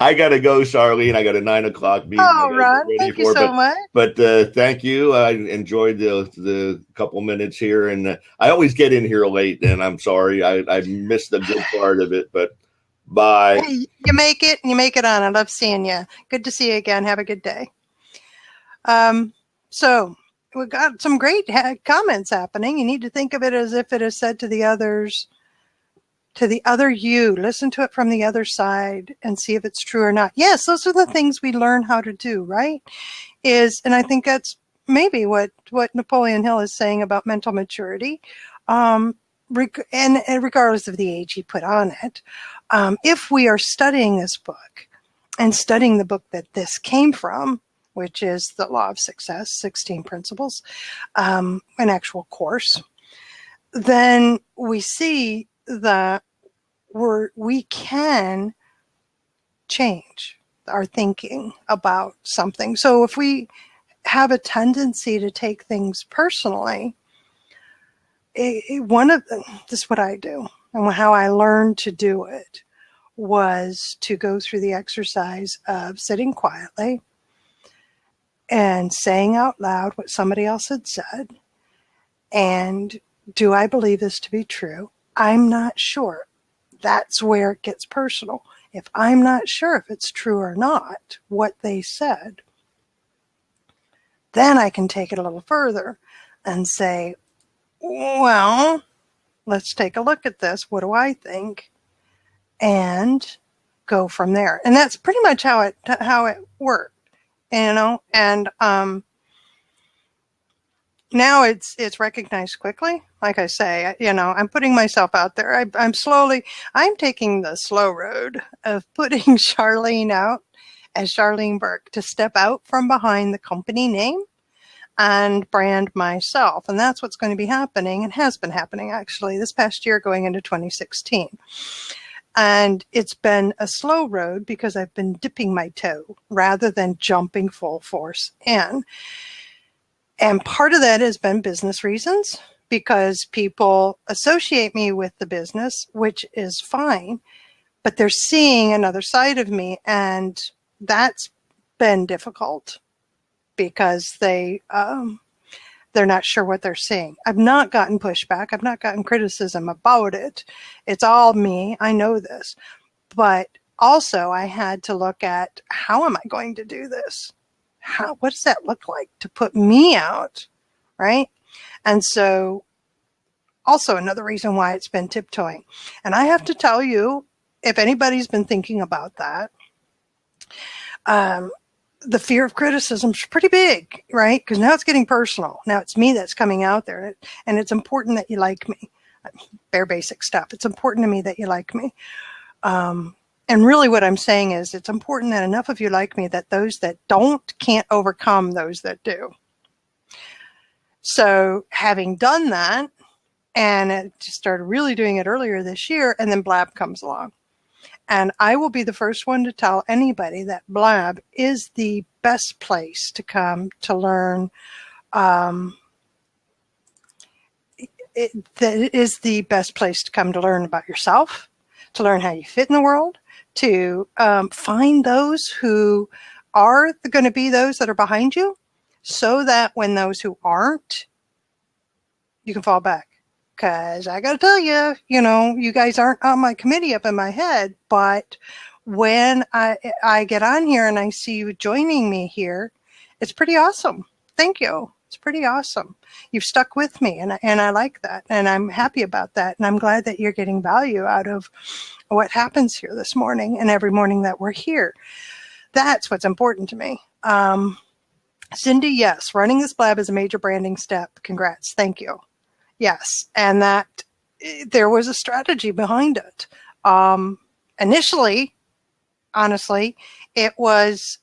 Speaker 5: I got to go, Charlene. I got a 9 o'clock meeting.
Speaker 1: Oh, Ron, thank you so much.
Speaker 5: But thank you. I enjoyed the couple minutes here. And I always get in here late, and I'm sorry. I missed the good part of it, but bye.
Speaker 1: Hey, you make it, and you make it on. I love seeing you. Good to see you again. Have a good day. So we got some great comments happening. You need to think of it as if it is said to the others, to the other you. Listen to it from the other side and see if it's true or not. Yes, those are the things we learn how to do, right? And I think that's maybe what Napoleon Hill is saying about mental maturity, and regardless of the age he put on it. If we are studying this book and studying the book that this came from, which is the Law of Success, 16 Principles, an actual course, then we see that we can change our thinking about something. So if we have a tendency to take things personally, this is what I do, and how I learned to do it was to go through the exercise of sitting quietly and saying out loud what somebody else had said. And do I believe this to be true? I'm not sure. That's where it gets personal. If I'm not sure if it's true or not, what they said, then I can take it a little further and say, well, let's take a look at this. What do I think? And go from there. And that's pretty much how it worked. And now it's recognized quickly. Like I say, I'm putting myself out there. I'm taking the slow road of putting Charlene out as Charlene Burke, to step out from behind the company name and brand myself. And that's what's going to be happening, and has been happening actually this past year going into 2016. And it's been a slow road because I've been dipping my toe rather than jumping full force in. And part of that has been business reasons, because people associate me with the business, which is fine, but they're seeing another side of me, and that's been difficult because they're not sure what they're seeing. I've not gotten pushback. I've not gotten criticism about it. It's all me. I know this. But also I had to look at, how am I going to do this? What does that look like to put me out, right? And so also another reason why it's been tiptoeing. And I have to tell you, if anybody's been thinking about that, the fear of criticism is pretty big, right? Because now it's getting personal. Now it's me that's coming out there, and it's important that you like me. Bare basic stuff. It's important to me that you like me. And really what I'm saying is, it's important that enough of you like me that those that don't can't overcome those that do. So having done that, and it just started really doing it earlier this year, and then Blab comes along. And I will be the first one to tell anybody that Blab is the best place to come to learn. It is the best place to come to learn about yourself, to learn how you fit in the world, to find those who are going to be those that are behind you, so that when those who aren't, you can fall back. Because I got to tell you, you guys aren't on my committee up in my head, but when I get on here and I see you joining me here, it's pretty awesome. Thank you. It's pretty awesome. You've stuck with me, and I like that, and I'm happy about that, and I'm glad that you're getting value out of what happens here this morning and every morning that we're here. That's what's important to me. Cindy, yes, running this blab is a major branding step. Congrats. Thank you. Yes, and that there was a strategy behind it. Initially, honestly, it was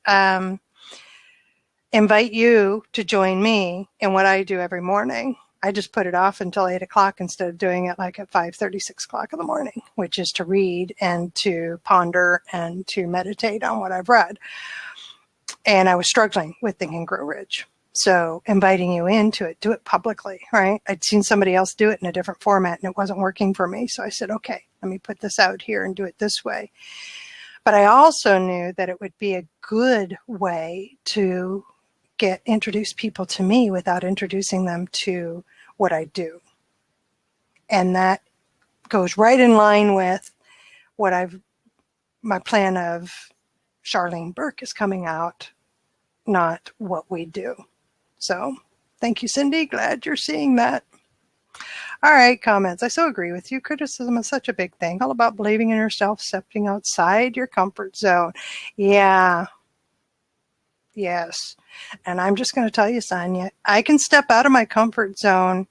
Speaker 1: invite you to join me in what I do every morning. I just put it off until 8 o'clock instead of doing it like at 5:30, 6 o'clock in the morning, which is to read and to ponder and to meditate on what I've read. And I was struggling with Think and Grow Rich. So inviting you into it, do it publicly, right? I'd seen somebody else do it in a different format and it wasn't working for me. So I said, okay, let me put this out here and do it this way. But I also knew that it would be a good way to introduce people to me without introducing them to what I do. And that goes right in line with my plan of Charlene Burke is coming out, not what we do. So thank you, Cindy. Glad you're seeing that. All right, comments. I so agree with you. Criticism is such a big thing. All about believing in yourself, stepping outside your comfort zone. Yeah. Yes. And I'm just going to tell you, Sonia, I can step out of my comfort zone.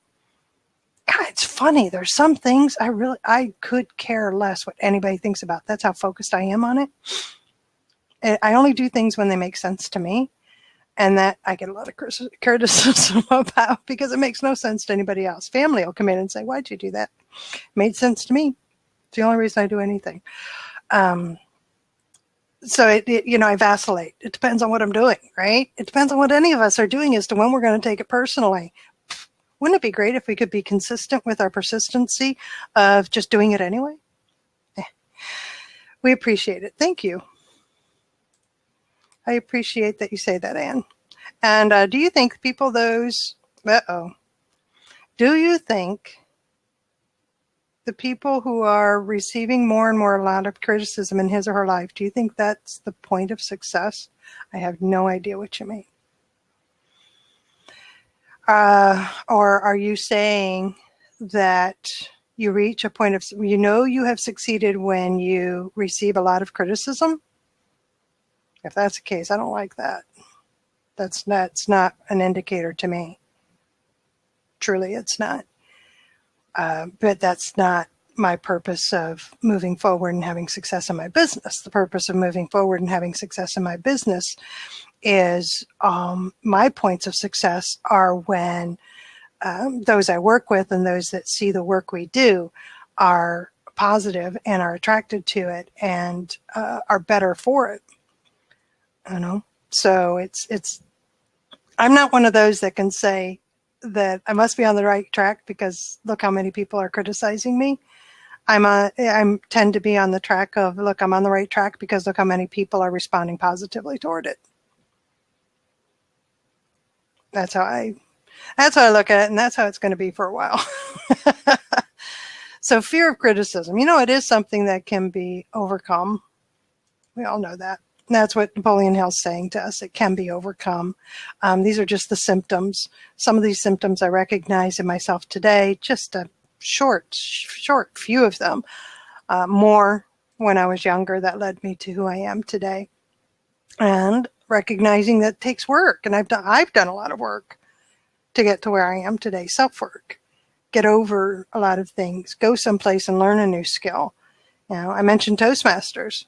Speaker 1: God, it's funny. There's some things I could care less what anybody thinks about. That's how focused I am on it. I only do things when they make sense to me. And that I get a lot of criticism about because it makes no sense to anybody else. Family will come in and say, why'd you do that? It made sense to me. It's the only reason I do anything. So I vacillate. It depends on what I'm doing, right? It depends on what any of us are doing as to when we're going to take it personally. Wouldn't it be great if we could be consistent with our persistency of just doing it anyway? We appreciate it. Thank you. I appreciate that you say that, Anne. And do you think do you think the people who are receiving more and more a lot of criticism in his or her life, do you think that's the point of success? I have no idea what you mean. Or are you saying that you reach a point of, you have succeeded when you receive a lot of criticism? If that's the case, I don't like that. That's not an indicator to me. Truly, it's not. But that's not my purpose of moving forward and having success in my business. The purpose of moving forward and having success in my business is my points of success are when those I work with and those that see the work we do are positive and are attracted to it and are better for it. So it's I'm not one of those that can say that I must be on the right track because look how many people are criticizing me. I tend to be on the track of, look, I'm on the right track because look how many people are responding positively toward it. That's how I look at it, and that's how it's going to be for a while. So fear of criticism, it is something that can be overcome. We all know that. And that's what Napoleon Hill's saying to us. It can be overcome. These are just the symptoms. Some of these symptoms I recognize in myself today, just a short few of them. More when I was younger that led me to who I am today. And recognizing that takes work. And I've done a lot of work to get to where I am today. Self-work. Get over a lot of things. Go someplace and learn a new skill. I mentioned Toastmasters.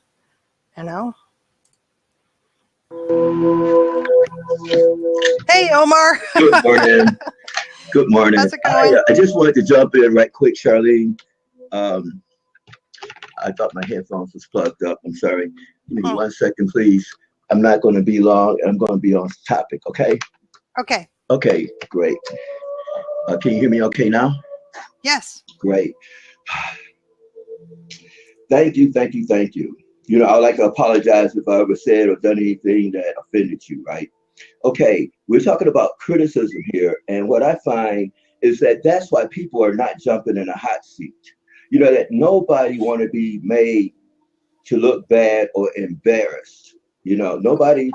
Speaker 1: Hey, Omar.
Speaker 6: Good morning. Good morning.
Speaker 1: How's it going?
Speaker 6: I just wanted to jump in right quick, Charlene. I thought my headphones was plugged up. I'm sorry. Give me 1 second, please. I'm not going to be long, and I'm going to be on topic, okay?
Speaker 1: Okay.
Speaker 6: Okay, great. Can you hear me okay now?
Speaker 1: Yes.
Speaker 6: Great. Thank you. I'd like to apologize if I ever said or done anything that offended you, right? Okay, we're talking about criticism here, and what I find is that that's why people are not jumping in a hot seat. That nobody want to be made to look bad or embarrassed. Nobody,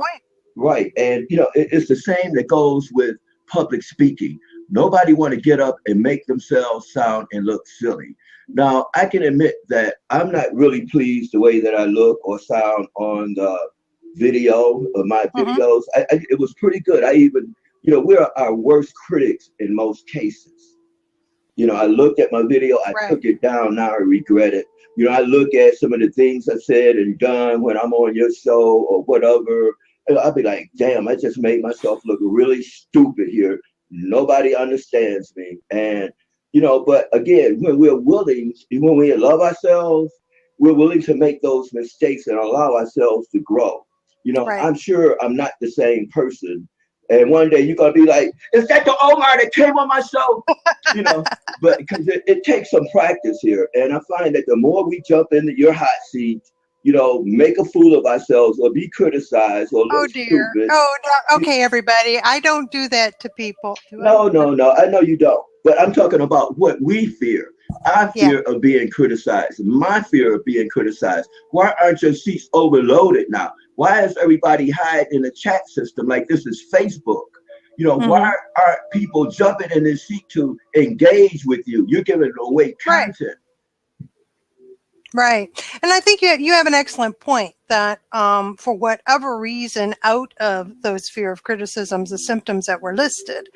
Speaker 6: right? And it's the same that goes with public speaking. Nobody want to get up and make themselves sound and look silly. Now, I can admit that I'm not really pleased the way that I look or sound on the video of my
Speaker 1: Mhm.
Speaker 6: videos. It was pretty good. I even, we're our worst critics in most cases. I looked at my video, I
Speaker 1: Right.
Speaker 6: took it down, now I regret it. I look at some of the things I said and done when I'm on your show or whatever, and I'll be like, damn, I just made myself look really stupid here. Nobody understands me. And, but again, when we love ourselves, we're willing to make those mistakes and allow ourselves to grow.
Speaker 1: Right.
Speaker 6: I'm sure I'm not the same person. And one day you're going to be like, is that the Omar that came on my show? You know, but because it takes some practice here. And I find that the more we jump into your hot seat, make a fool of ourselves or be criticized or
Speaker 1: Oh
Speaker 6: look
Speaker 1: dear.
Speaker 6: stupid.
Speaker 1: Oh, no. Okay, everybody. I don't do that to people. Do I?
Speaker 6: No. I know you don't. But I'm talking about what we fear. Our
Speaker 1: Yeah.
Speaker 6: fear of being criticized. My fear of being criticized. Why aren't your seats overloaded now? Why is everybody hiding in the chat system like this is Facebook? Why aren't people jumping in the seat to engage with you? You're giving away
Speaker 1: Right.
Speaker 6: content.
Speaker 1: Right. And I think you have an excellent point that for whatever reason, out of those fear of criticisms, the symptoms that were listed,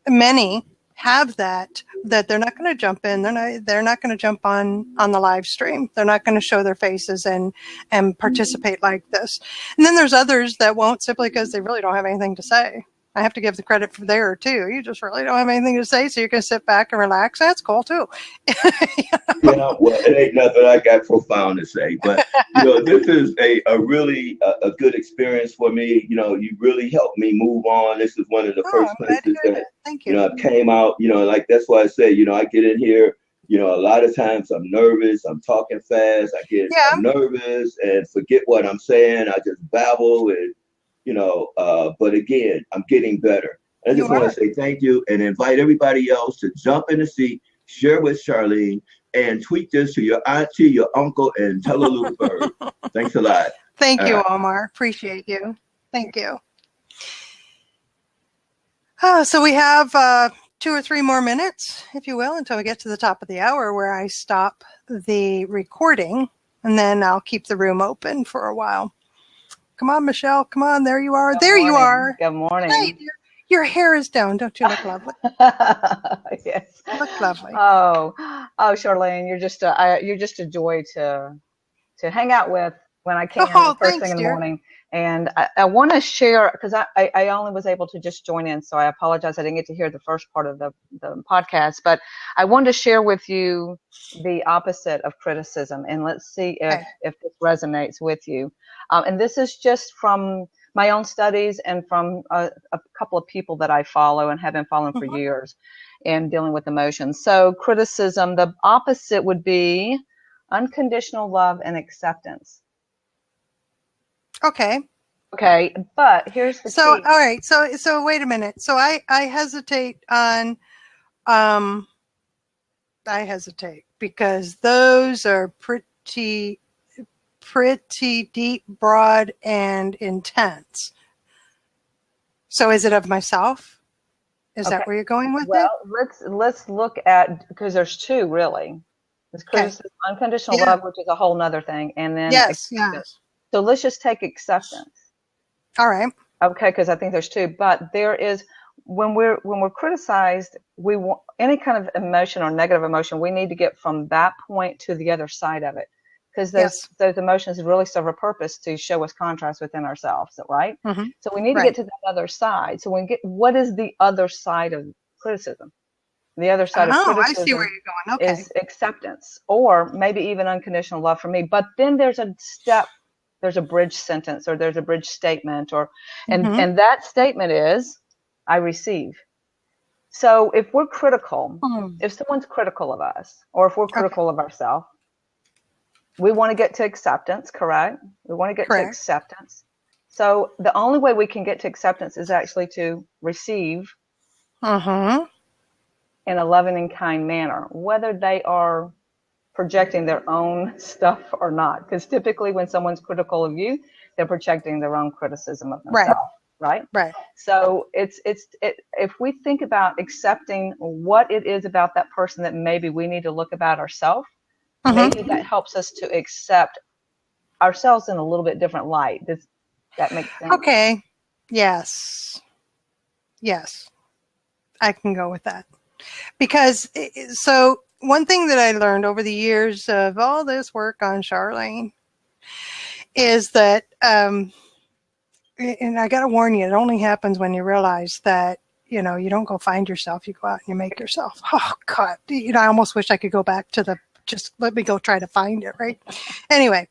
Speaker 1: many have that they're not going to jump in. They're not going to jump on the live stream. They're not going to show their faces and participate like this. And then there's others that won't simply because they really don't have anything to say. I have to give the credit for there too. You just really don't have anything to say, so you can sit back and relax. That's cool too.
Speaker 6: Yeah, well, it ain't nothing I got profound to say, but this is a really a good experience for me. You really helped me move on. This is one of the first
Speaker 1: I'm glad to
Speaker 6: places
Speaker 1: hear
Speaker 6: that
Speaker 1: that. Thank you.
Speaker 6: I came out. Like that's why I say, I get in here. A lot of times I'm nervous. I'm talking fast. I'm nervous and forget what I'm saying. I just babble and but again, I'm getting better. I just want to say thank you and invite everybody else to jump in the seat, share with Charlene, and tweet this to your auntie, your uncle, and tell a little bird. Thanks a lot.
Speaker 1: Thank you, Omar. Appreciate you. Thank you. So we have 2 or 3 more minutes, if you will, until we get to the top of the hour where I stop the recording, and then I'll keep the room open for a while. Come on, Michelle. Come on. There you are.
Speaker 7: Good morning. You are. Good morning.
Speaker 1: Hey, your hair is down. Don't you look lovely?
Speaker 7: Yes.
Speaker 1: You look lovely.
Speaker 7: Oh, Charlene, you're just a joy to hang out with when I can first thing in the morning. And I want to share, because I only was able to just join in, so I apologize. I didn't get to hear the first part of the podcast, but I wanted to share with you the opposite of criticism, and let's see if this resonates with you. And this is just from my own studies and from a couple of people that I follow and have been following for years in dealing with emotions. So criticism, the opposite would be unconditional love and acceptance.
Speaker 1: Okay,
Speaker 7: but here's the key.
Speaker 1: All right. So wait a minute. So I hesitate on I hesitate because those are pretty deep, broad, and intense. So is it of myself? Is that where you're going with it?
Speaker 7: Well, let's look at, because there's 2 really. There's criticism, unconditional love, which is a whole nother thing, and then acceptance. So let's just take acceptance.
Speaker 1: All right.
Speaker 7: Okay, because I think there's 2, but there is when we're criticized, we want any kind of emotion or negative emotion. We need to get from that point to the other side of it, because those emotions really serve a purpose to show us contrast within ourselves, right? Mm-hmm. So we need to get to that other side. So what is the other side of criticism? The other side of criticism
Speaker 1: I see where you're going.
Speaker 7: is acceptance, or maybe even unconditional love for me. But then there's a step, there's a bridge sentence, or there's a bridge statement, and that statement is, I receive. So if we're critical, if someone's critical of us, or if we're critical of ourselves, we want to get to acceptance, correct? We want to get to acceptance. So the only way we can get to acceptance is actually to receive in a loving and kind manner, whether they are projecting their own stuff or not. Because typically when someone's critical of you, they're projecting their own criticism of themselves, right? So if we think about accepting what it is about that person that maybe we need to look about ourselves, maybe that helps us to accept ourselves in a little bit different light. Does that make sense?
Speaker 1: Okay. Yes. Yes. I can go with that. Because, so one thing that I learned over the years of all this work on Charlene is that, and I got to warn you, it only happens when you realize that, you know, you don't go find yourself, you go out and you make yourself. Oh, God. You know, I almost wish I could go back to just let me go try to find it, right? Anyway,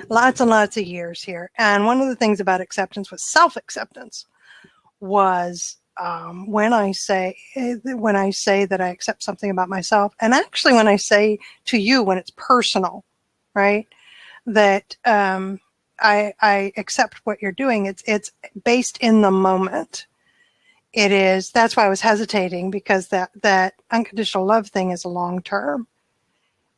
Speaker 1: lots and lots of years here. And one of the things about acceptance was self-acceptance was when I say that I accept something about myself, and actually when I say to you when it's personal, right, that I accept what you're doing. It's based in the moment. It is. That's why I was hesitating, because that unconditional love thing is a long term,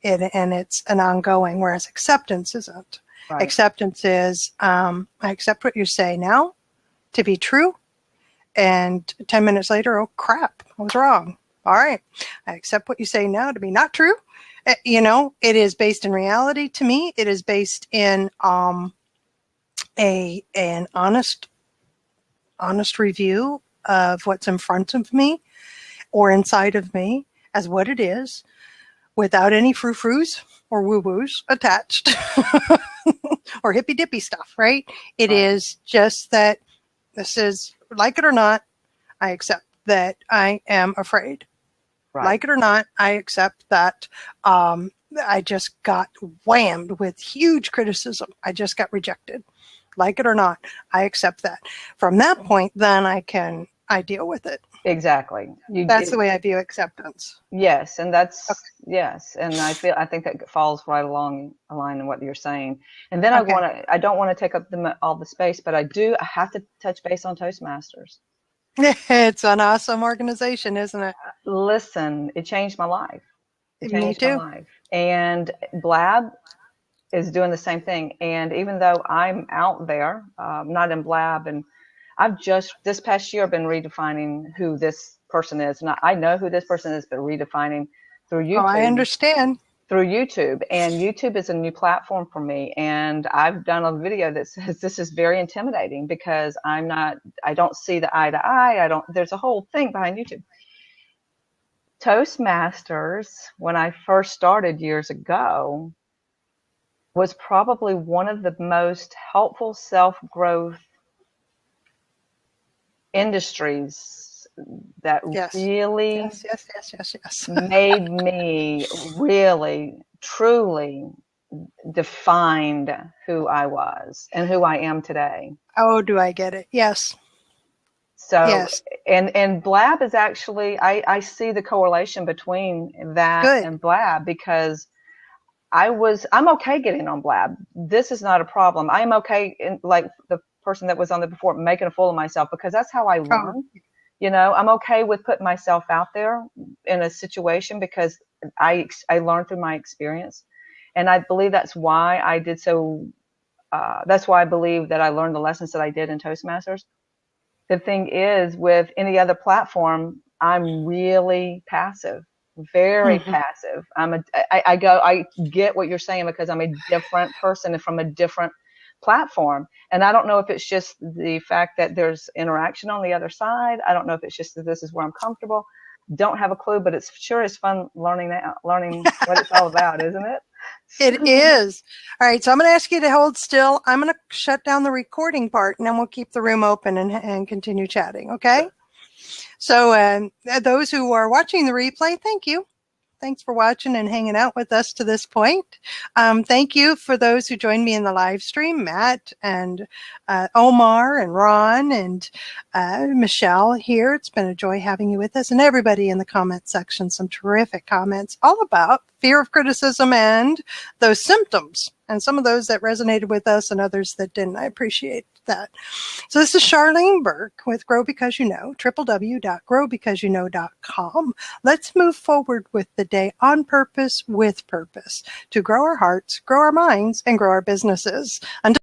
Speaker 1: and it's an ongoing, whereas acceptance isn't. Right. Acceptance is I accept what you say now to be true. And 10 minutes later, oh, crap, I was wrong. All right. I accept what you say now to be not true. You know, it is based in reality to me. It is based in an honest review of what's in front of me or inside of me as what it is, without any frou-frous or woo-woos attached or hippy-dippy stuff, right? It is just that this is, like it or not, I accept that I am afraid. Right. Like it or not, I accept that I just got whammed with huge criticism. I just got rejected. Like it or not, I accept that. From that point, then I deal with it.
Speaker 7: Exactly.
Speaker 1: That's the way I view acceptance.
Speaker 7: Yes, and that's yes, and I think that falls right along the line in what you're saying. And then I don't want to take up all the space, but I have to touch base on Toastmasters.
Speaker 1: It's an awesome organization, isn't it?
Speaker 7: Listen, it changed my life. It changed
Speaker 1: Me too.
Speaker 7: my life. And Blab is doing the same thing. And even though I'm out there, not in Blab, and I've just this past year been redefining who this person is. And I know who this person is, but redefining through YouTube.
Speaker 1: Oh, I understand.
Speaker 7: Through YouTube. And YouTube is a new platform for me. And I've done a video that says this is very intimidating because I don't see the eye to eye. There's a whole thing behind YouTube. Toastmasters, when I first started years ago, was probably one of the most helpful self-growth industries that really made me really, truly defined who I was and who I am today.
Speaker 1: Oh, do I get it? Yes.
Speaker 7: So, yes. And Blab is actually, I see the correlation between that and Blab, because I'm okay getting on Blab. This is not a problem. I'm okay, like the person that was on there before, making a fool of myself, because that's how I learn. You know, I'm okay with putting myself out there in a situation because I learned through my experience. And I believe that's why I did so. That's why I believe that I learned the lessons that I did in Toastmasters. The thing is, with any other platform, I'm really passive, very passive. I get what you're saying, because I'm a different person from a different platform. And I don't know if it's just the fact that there's interaction on the other side. I don't know if it's just that this is where I'm comfortable. Don't have a clue, but it's sure is fun learning what it's all about, isn't it?
Speaker 1: It is. All right, so I'm going to ask you to hold still. I'm going to shut down the recording part, and then we'll keep the room open and continue chatting, okay? So those who are watching the replay, thank you. Thanks for watching and hanging out with us to this point. Thank you for those who joined me in the live stream, Matt and Omar and Ron and Michelle here. It's been a joy having you with us, and everybody in the comment section, some terrific comments all about fear of criticism and those symptoms, and some of those that resonated with us and others that didn't. I appreciate that. So this is Charlene Burke with Grow Because You Know, www.growbecauseyouknow.com. Let's move forward with the day on purpose, with purpose, to grow our hearts, grow our minds, and grow our businesses. Until